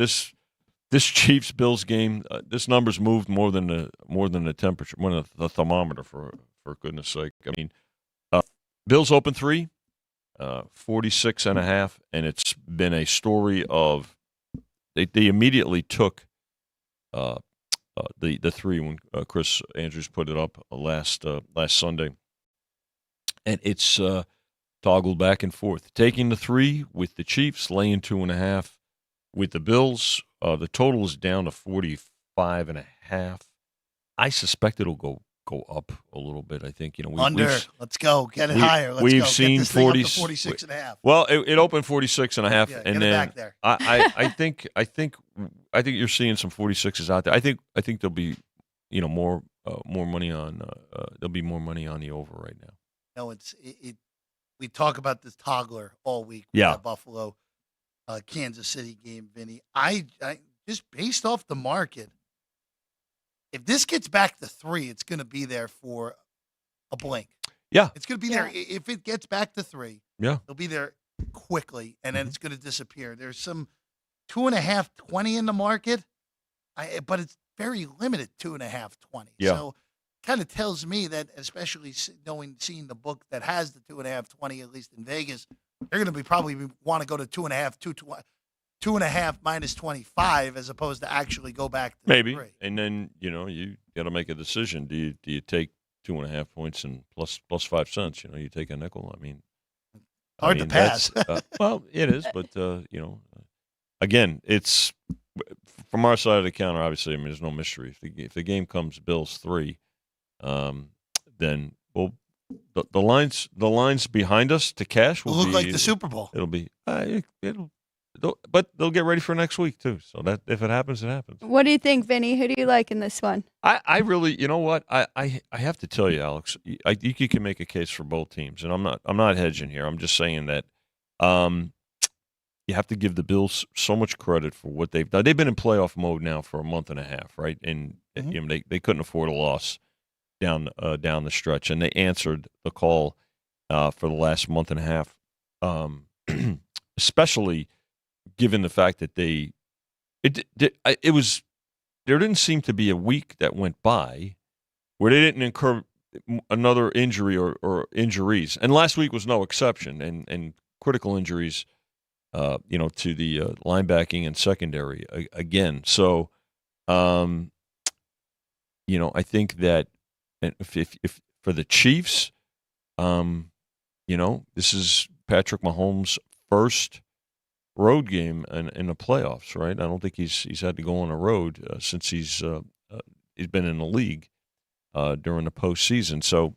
Chiefs Bills game, this number's moved more than the temperature, more than the thermometer for goodness sake. I mean, Bills open 3. 46.5, and it's been a story of they immediately took the 3 when Chris Andrews put it up last Sunday, and it's toggled back and forth, taking the 3 with the Chiefs, laying 2.5 with the Bills. The total is down to 45.5. I suspect it'll go up a little bit. I think Let's go get it higher. We've seen 46.5. Well, it opened 46.5, Yeah, and get it then back there. I think you're seeing some 46s out there. I think there'll be more money on there'll be more money on the over right now. No, we talk about this toggler all week. Yeah, that Buffalo, Kansas City game, Vinny. I just based off the market. If this gets back to 3, it's going to be there for a blink. Yeah. It's going to be there. If it gets back to 3, it'll be there quickly, and then it's going to disappear. There's some 2.5, 20 in the market, but it's very limited 2.5, 20. Yeah. So kind of tells me that, especially seeing the book that has the 2.5, 20, at least in Vegas, they're going to probably want to go to 2.5, 2.5 minus 25 as opposed to actually go back to maybe 3. And then you got to make a decision. Do you take 2.5 points and plus 5 cents? You take a nickel. I mean, hard to pass. Well, it is, but again, it's from our side of the counter. Obviously, I mean, there's no mystery. If the game comes Bills 3, then the lines behind us to cash will look like the Super Bowl. It'll be but they'll get ready for next week too. So that if it happens, it happens. What do you think, Vinny? Who do you like in this one? I really, you know what? I have to tell you, Alex. I think you can make a case for both teams, and I'm not hedging here. I'm just saying that you have to give the Bills so much credit for what they've done. They've been in playoff mode now for a month and a half, right? And they couldn't afford a loss down the stretch, and they answered the call for the last month and a half, especially given the fact that there didn't seem to be a week that went by where they didn't incur another injury or injuries, and last week was no exception, and critical injuries, to the linebacking and secondary again. So, I think that if for the Chiefs, this is Patrick Mahomes' first road game in the playoffs, right? I don't think he's had to go on a road since he's been in the league during the postseason. So,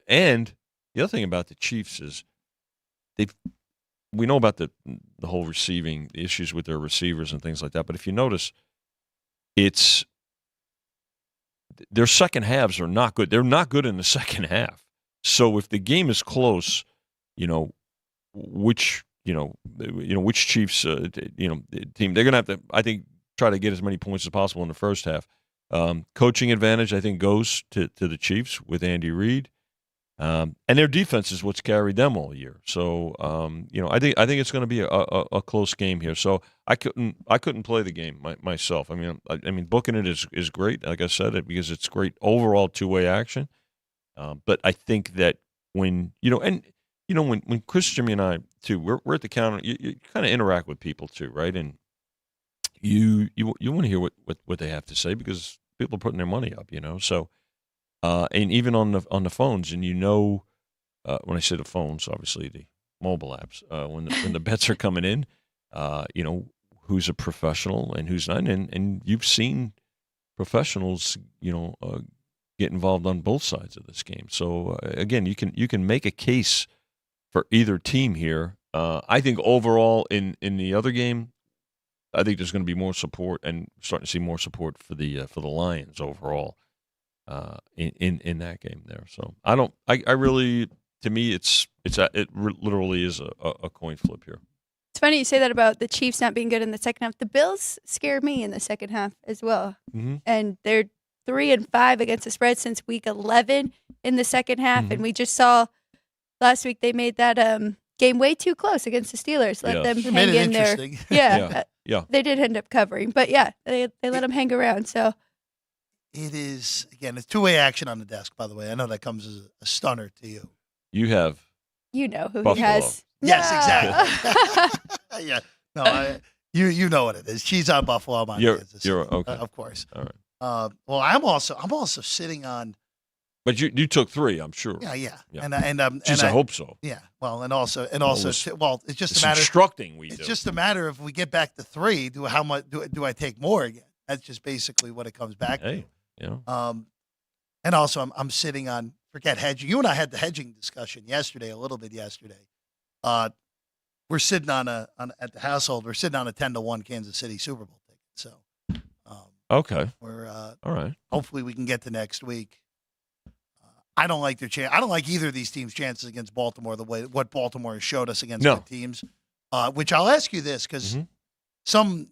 and the other thing about the Chiefs is we know about the whole receiving, the issues with their receivers and things like that. But if you notice, it's their second halves are not good. They're not good in the second half. So if the game is close, which Chiefs team, they're going to have to, I think, try to get as many points as possible in the first half. Coaching advantage, I think, goes to the Chiefs with Andy Reid. And their defense is what's carried them all year. So, I think it's going to be a close game here. So I couldn't play the game myself. I mean, booking it is great, like I said, because it's great overall two-way action. But I think that when Chris, Jimmy, and I too, we're at the counter. You kind of interact with people too, right? And you want to hear what they have to say because people are putting their money up, So. And even on the phones, and when I say the phones, obviously the mobile apps, when the bets are coming in, who's a professional and who's not, and you've seen professionals, get involved on both sides of this game. So again, you can make a case for either team here. I think overall in the other game, I think there's going to be more support and starting to see more support for the Lions overall. In that game there. So I really, to me, it literally is a coin flip here. It's funny you say that about the Chiefs not being good in the second half. The Bills scared me in the second half as well. Mm-hmm. And they're 3-5 against the spread since week 11 in the second half. Mm-hmm. And we just saw last week they made that game way too close against the Steelers. Let them hang in there. Yeah. They did end up covering. But they let them hang around. So it is, again, it's two-way action on the desk, by the way. I know that comes as a stunner to you. You have who Buffalo. He has. Yes, No. exactly. Yeah. No, you know what it is. She's on Buffalo. I'm on Kansas City. You're okay. Of course. All right. Well, I'm also sitting on. But you took 3, I'm sure. Yeah. And I hope so. Yeah. Well, and also, it's just a matter. Instructing it's do. just a matter of we get back to 3. How much do I take more again? That's just basically what it comes back to. And also I'm sitting on, forget hedging. You and I had the hedging discussion a little bit yesterday. We're sitting at the household. We're sitting on a 10-1 Kansas City Super Bowl ticket. So, okay, we're all right. Hopefully we can get to next week. I don't like their chance. I don't like either of these teams' chances against Baltimore. The way what Baltimore has showed us against good teams. Which I'll ask you this because some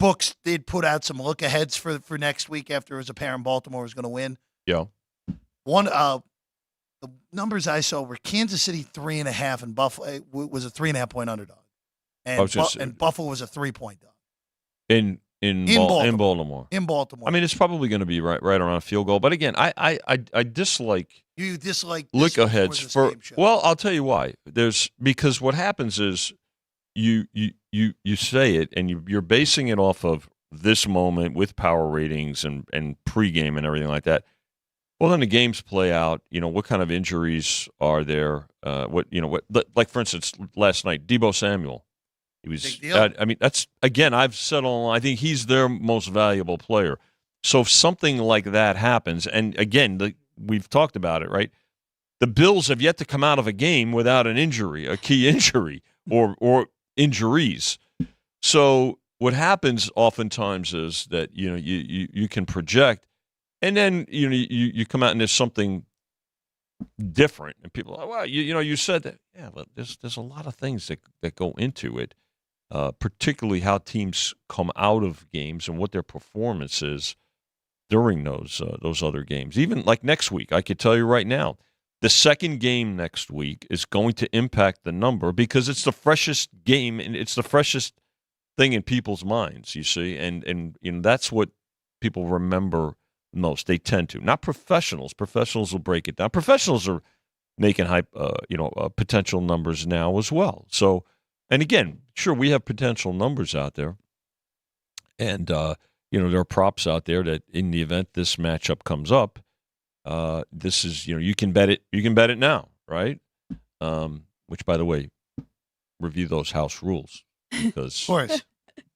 books did put out some look aheads for next week after it was apparent Baltimore was going to win. Yeah. One the numbers I saw were Kansas City 3.5 and Buffalo was a 3.5 point underdog, and Buffalo was a 3-point dog. In Baltimore. In Baltimore. I mean, it's probably going to be right around a field goal. But again, I dislike. You dislike look aheads for. Well, I'll tell you why. Because what happens is you say it and you're basing it off of this moment with power ratings and pregame and everything like that. Well, then the games play out. What kind of injuries are there? Like for instance, last night, Deebo Samuel. He was. I mean, that's again. I've said all along, I think he's their most valuable player. So if something like that happens, and again, we've talked about it, right? The Bills have yet to come out of a game without an injury, a key injury, or injuries. So what happens oftentimes is that you can project, and then you come out and there's something different, and people are like, well, you said that. Yeah, but there's a lot of things that go into it. Particularly how teams come out of games and what their performance is during those other games. Even like next week, I could tell you right now, the second game next week is going to impact the number because it's the freshest game and it's the freshest thing in people's minds. You see, and that's what people remember most. They tend to, not professionals. Professionals will break it down. Professionals are making potential numbers now as well. So. And again, sure, we have potential numbers out there. And, there are props out there that in the event this matchup comes up, this is, you can bet it. You can bet it now, right? Which, by the way, review those house rules because of course.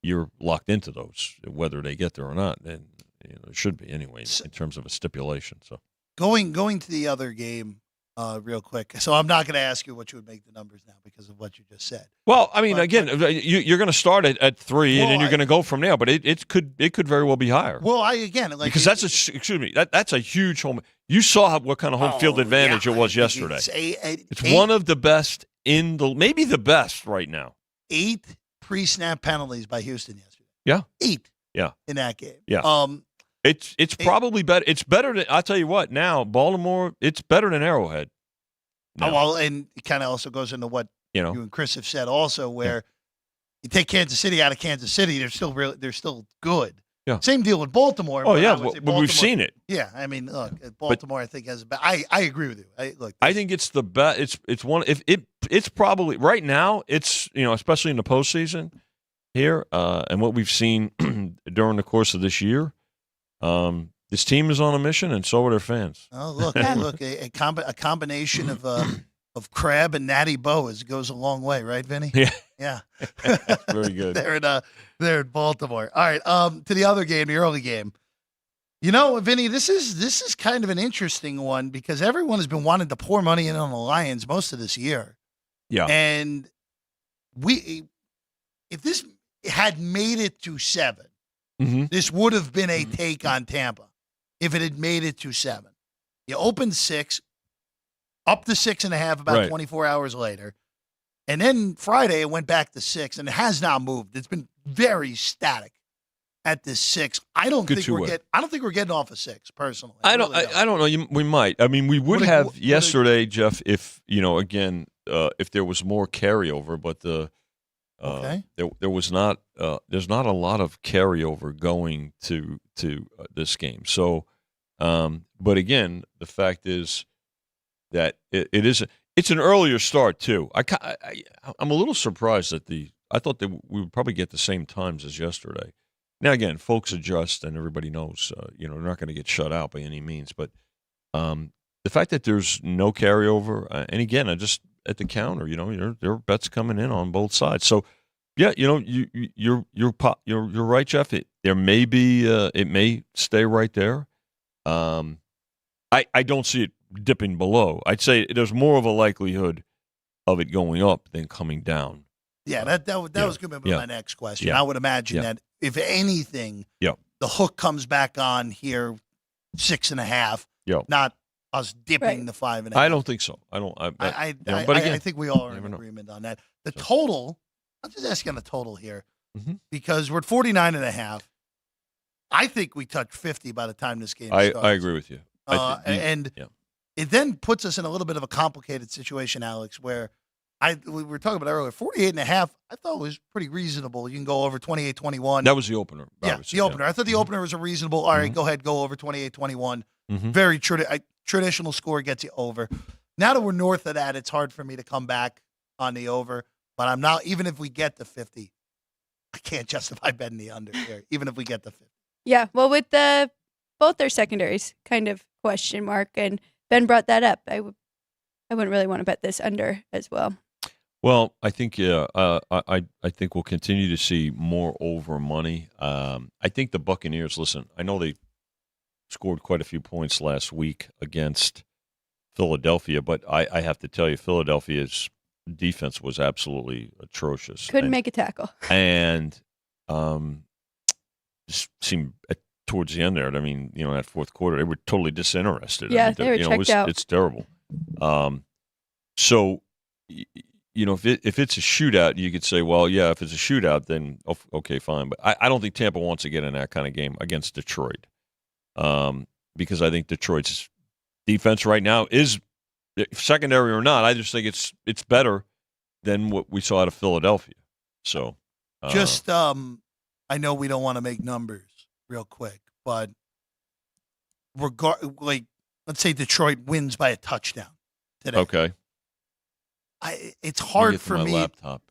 You're locked into those, whether they get there or not. And it should be anyway in terms of a stipulation. So going to the other game, real quick. So I'm not going to ask you what you would make the numbers now because of what you just said. Well, I mean, But- again, you're going to start at 3, and Well, then you're going to go from there. But it could very well be higher. Well, like because that's that's a huge home. You saw what kind of home field advantage it was yesterday. It's one of the best maybe the best right now. 8 pre-snap penalties by Houston yesterday. Yeah, 8. Yeah, in that game. Yeah. It's probably better. It's better than, I'll tell you what. Now Baltimore, it's better than Arrowhead. Oh, well, and it kind of also goes into what you and Chris have said also, where you take Kansas City out of Kansas City, they're still good. Yeah. Same deal with Baltimore. Oh yeah, well, we've seen it. Yeah, I mean, look, Baltimore, I think has. I agree with you. I think it's the best. It's one. It's probably right now. It's especially in the postseason here, and what we've seen during the course of this year. This team is on a mission, and so are their fans. Oh, look, a combination of Crab and Natty Boas goes a long way, right, Vinny? Yeah. Very good. They're in Baltimore. All right, to the other game, the early game. Vinny, this is kind of an interesting one because everyone has been wanting to pour money in on the Lions most of this year. Yeah. And if this had made it to 7, this would have been a take on Tampa if it had made it to 7. You opened 6, up to 6.5 about 24 hours later. And then Friday it went back to 6, and it has not moved. It's been very static at this 6. I don't think we're getting off of 6 personally. I don't know. We might. I mean, we would have yesterday, Jeff, if again, if there was more carryover, but there was not. There's not a lot of carryover going to this game. So, but again, the fact is that it's an earlier start too. I'm a little surprised that I thought that we would probably get the same times as yesterday. Now again, folks adjust, and everybody knows they're not going to get shut out by any means. But the fact that there's no carryover, and again, I just at the counter, there are bets coming in on both sides. So. Yeah, you're right, Jeff. There may be it may stay right there. I don't see it dipping below. I'd say there's more of a likelihood of it going up than coming down. Yeah, that was going to be my next question. I would imagine that if anything, the hook comes back on here 6.5. Not us dipping the 5.5. I don't think so. I don't. But again, I think we all are in agreement on that. The total. I'm just asking the total here because we're at 49.5. I think we touch 50 by the time this game starts. I agree with you. It then puts us in a little bit of a complicated situation, Alex, where we were talking about earlier. 48.5, I thought was pretty reasonable. You can go over 28-21. That was the opener. Yeah, the opener. I thought the opener was a reasonable. All right, go ahead, go over 28-21. Very traditional score gets you over. Now that we're north of that, it's hard for me to come back on the over. But I'm not, even if we get to 50, I can't justify betting the under here, even if we get to 50. Yeah, well, with both their secondaries kind of question mark, and Ben brought that up, I wouldn't really want to bet this under as well. Well, I think I think we'll continue to see more over money. I think the Buccaneers, listen, I know they scored quite a few points last week against Philadelphia, but I have to tell you, Philadelphia's defense was absolutely atrocious. Couldn't make a tackle. And just seemed towards the end there, I mean, that fourth quarter, they were totally disinterested. Yeah, I mean, they were checked out. It's terrible. So, if it's a shootout, you could say, well, yeah, if it's a shootout, then okay, fine. But I don't think Tampa wants to get in that kind of game against Detroit because I think Detroit's defense right now is – secondary or not, I just think it's better than what we saw out of Philadelphia. So, I know we don't want to make numbers real quick, but let's say Detroit wins by a touchdown today. Okay. It's hard for me. Laptop.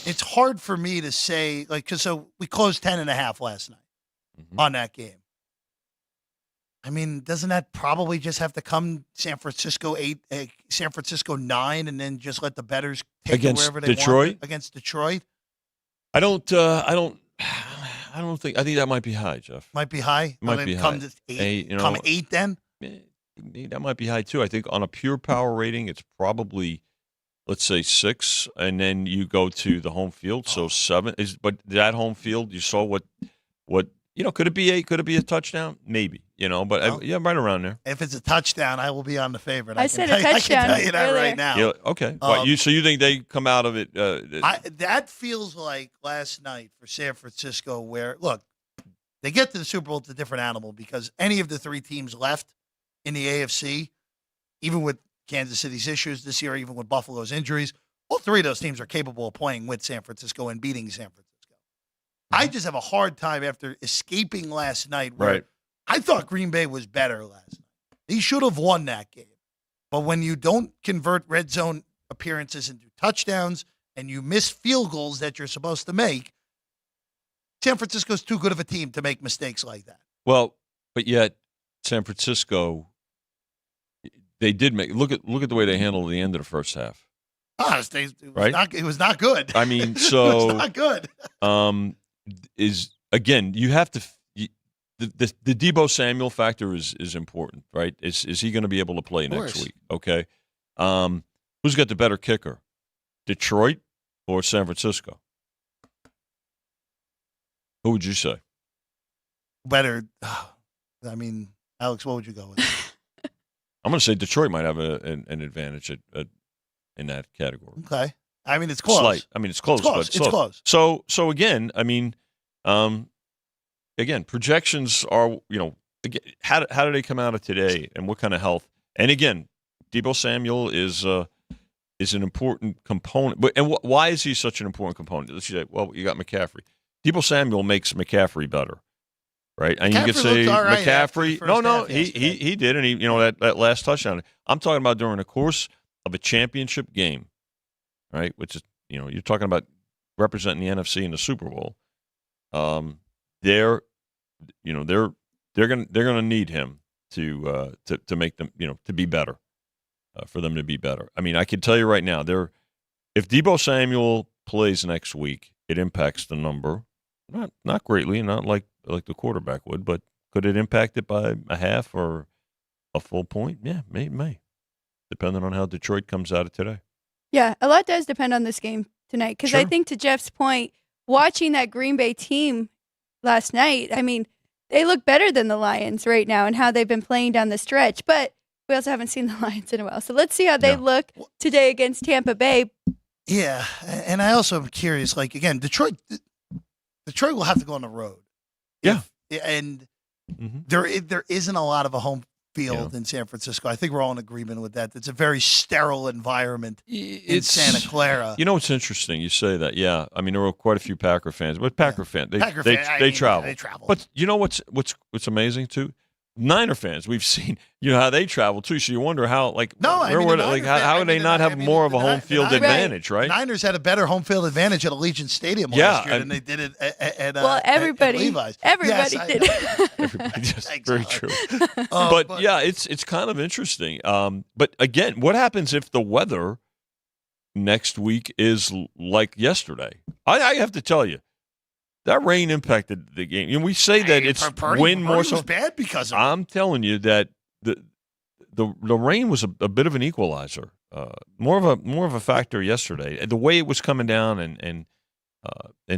It's hard for me to say because we closed 10.5 last night on that game. I mean, doesn't that probably just have to come San Francisco 8, San Francisco 9, and then just let the bettors take it wherever they want against Detroit? I don't think. I think that might be high, Jeff. Might be high. Might be come high. To 8. Come 8 then. that might be high too. I think on a pure power rating, it's probably, let's say 6, and then you go to the home field, so 7 is. But that home field, you saw what could it be 8? Could it be a touchdown? Maybe, but Well, yeah, right around there. If it's a touchdown, I will be on the favorite. I said a touchdown I can tell you that earlier. right now. Yeah, okay. So you think they come out of it? That feels like last night for San Francisco, where look, they get to the Super Bowl. It's a different animal because any of the 3 teams left in the AFC, even with Kansas City's issues this year, even with Buffalo's injuries, all 3 of those teams are capable of playing with San Francisco and beating San Francisco. I just have a hard time after escaping last night where Right. I thought Green Bay was better last night. He should have won that game. But when you don't convert red zone appearances into touchdowns and you miss field goals that you're supposed to make, San Francisco's too good of a team to make mistakes like that. Well, but yet San Francisco, they did make look at the way they handled the end of the first half. Honestly, it was not good. I mean, it so was not good. Is again, you have to. The Deebo Samuel factor is important, right? Is he going to be able to play next week? Okay. Who's got the better kicker, Detroit or San Francisco? Who would you say? Better. I mean, Alex, what would you go with? I'm going to say Detroit might have an advantage in that category. Okay. I mean, it's close. Slight. I mean, it's close. But It's close. So again, I mean, again, projections are, again, how do they come out of today, and what kind of health? And again, Deebo Samuel is an important component. But why is he such an important component? Let's say, well, you got McCaffrey. Deebo Samuel makes McCaffrey better, right? And you could say McCaffrey. No, he did, and he that last touchdown. I'm talking about during the course of a championship game, right? Which is you're talking about representing the NFC in the Super Bowl. They're gonna need him to make them to be better, for them to be better. I mean, I can tell you right now, if Deebo Samuel plays next week, it impacts the number, not greatly, not like the quarterback would, but could it impact it by a half or a full point? Yeah, may depending on how Detroit comes out of today. Yeah, a lot does depend on this game tonight because I think, to Jeff's point, watching that Green Bay team last night, I mean, they look better than the Lions right now and how they've been playing down the stretch. But we also haven't seen the Lions in a while. So let's see how they look today against Tampa Bay. Yeah, and I also am curious, like, again, Detroit will have to go on the road. Yeah. And there isn't a lot of a home field in San Francisco. I think we're all in agreement with that. It's a very sterile environment in Santa Clara. It's interesting you say that. Yeah, I mean, there were quite a few Packer fans, but Packer fans, they travel. They travel. But you know what's amazing too? Niner fans, we've seen how they travel too. So you wonder how how would they not have more of a home field advantage, right? Niners had a better home field advantage at Allegiant Stadium last year than they did at everybody Levi's. Everybody did. Everybody did. Very true. But yeah, it's kind of interesting. But again, what happens if the weather next week is like yesterday? I have to tell you, that rain impacted the game. And we say that it's wind more so. Was bad because of I'm telling you that the rain was a bit of an equalizer, more of a factor yesterday. The way it was coming down and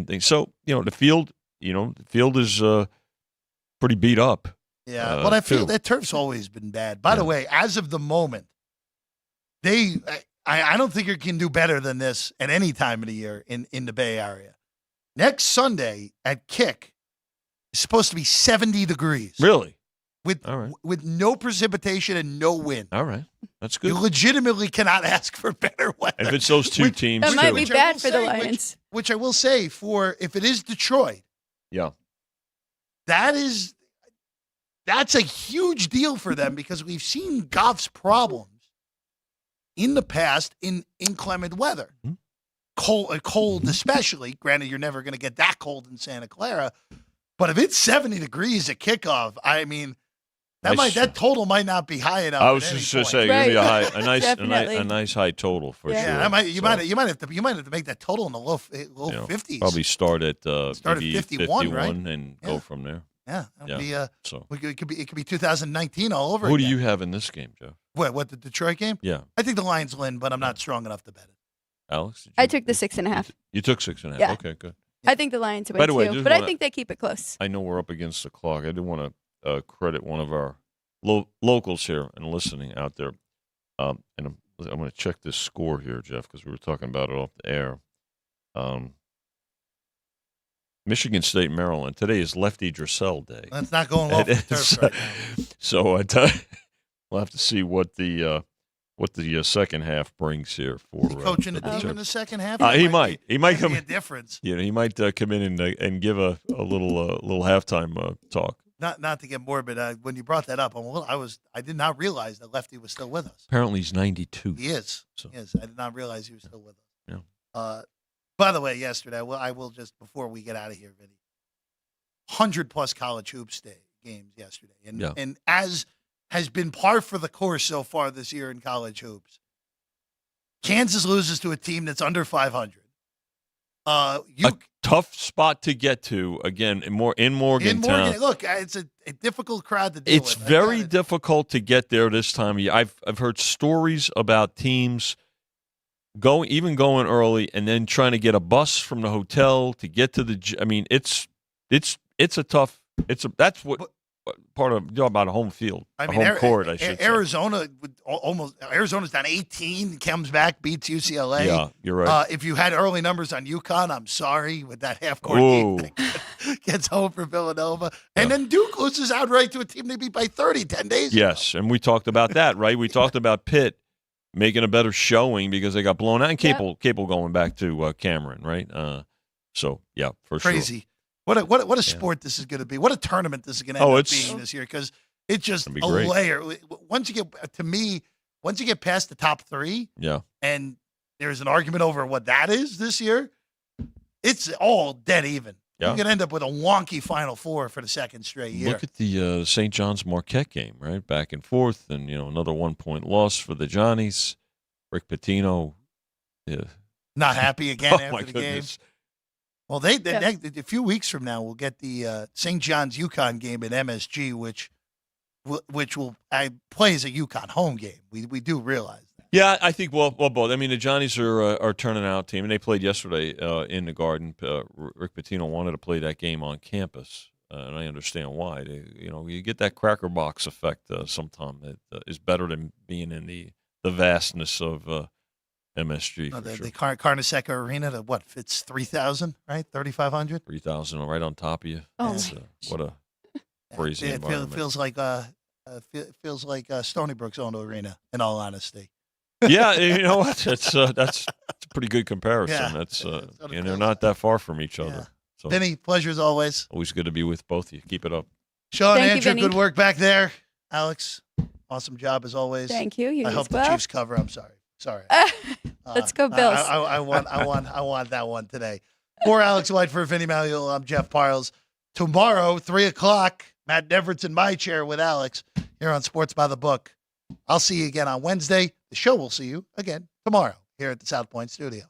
things. So the field is pretty beat up. Yeah, but I feel that turf's always been bad. By the way, as of the moment, I don't think you can do better than this at any time of the year in the Bay Area. Next Sunday at Kick is supposed to be 70 degrees. Really? With no precipitation and no wind. All right. That's good. You legitimately cannot ask for better weather. If it's those two teams, that might be bad for the Lions. Which I will say, if it is Detroit, that's a huge deal for them because we've seen Goff's problems in the past in inclement weather. Mm-hmm. Cold especially. Granted, you're never going to get that cold in Santa Clara, but if it's 70 degrees at kickoff, I mean, that total might not be high enough. I was just going to say, right. It'd be a nice high total for sure. Yeah, you might have to make that total in the low 50s. Probably start at 51, right? and go from there. Yeah, it'll be, So it could be 2019 all over. who do again. you have in this game, Jeff? What the Detroit game? Yeah, I think the Lions win, but I'm not strong enough to bet it. Alex. Did I you- took the 6.5. You took 6.5. Yeah. Okay, good. I think the Lions win By the way, too, just but I wanna- think they keep it close. I know we're up against the clock. I do want to credit one of our locals here and listening out there. And I'm going to check this score here, Jeff, because we were talking about it off the air. Michigan State, Maryland. Today is Lefty Driesell Day. That's not going well for the Terps right now. So we'll have to see what the second half brings here for Coaching for the the team in Terps. the second half. He might come. be a difference. You know, he might come in and give a little halftime talk. Not to get morbid. When you brought that up, I did not realize that Lefty was still with us. Apparently, he's 92. He is. So. He is. I did not realize he was still with us. Yeah. By the way, yesterday, I will just before we get out of here, Vinny, 100+ college hoops games yesterday, and as has been par for the course so far this year in college hoops, Kansas loses to a team that's under 500. A tough spot to get to again in Morgantown. Look, it's a difficult crowd to deal with. It's very difficult to get there this time of year. I've heard stories about teams going early and then trying to get a bus from the hotel to get to the. I mean, it's a tough. That's what part of about a home field, home court. I should say. Arizona's down 18, comes back, beats UCLA. Yeah, you're right. If you had early numbers on UConn, I'm sorry with that half court game that gets home for Villanova, and then Duke loses outright to a team they beat by 30 10 days ago. Yes, and we talked about that, right? We talked about Pitt making a better showing because they got blown out, and Capel going back to Cameron, right? So yeah, for crazy. sure. What a sport this is going to be. What a tournament this is going to end up being this year, because it's just a layer. Once you get past the top three, and there's an argument over what that is this year, it's all dead even. Yeah. You can end up with a wonky Final Four for the second straight year. Look at the St. John's Marquette game, right? Back and forth, and another 1-point loss for the Johnnies. Rick Pitino, not happy again after my the goodness. game. Well, a few weeks from now, we'll get the St. John's UConn game at MSG, which will play as a UConn home game. We do realize that. Yeah, I think both. I mean, the Johnnies are turning out team, and they played yesterday in the Garden. Rick Pitino wanted to play that game on campus, and I understand why. You get that cracker box effect sometime that is better than being in the vastness of MSG. The Carnesecca Arena, fits 3,000, right? 3,500? 3,000 right on top of you. Oh, what a crazy environment. It feels like Stony Brook's own arena, in all honesty. Yeah, you know what? That's a pretty good comparison. Yeah, they're not that far from each other. Yeah. So, Vinny, pleasure as always. Always good to be with both of you. Keep it up. Sean, Thank you, Andrew, Vinny. good work back there. Alex, awesome job as always. Thank you. You I as hope well. the Chiefs cover. I'm sorry. Let's go Bills. I want that one today. For Alex White, for Vinny Magliulo, I'm Jeff Parles. Tomorrow, 3:00, Matt Nevert's in my chair with Alex here on Sports by the Book. I'll see you again on Wednesday. The show will see you again tomorrow here at the South Point Studio.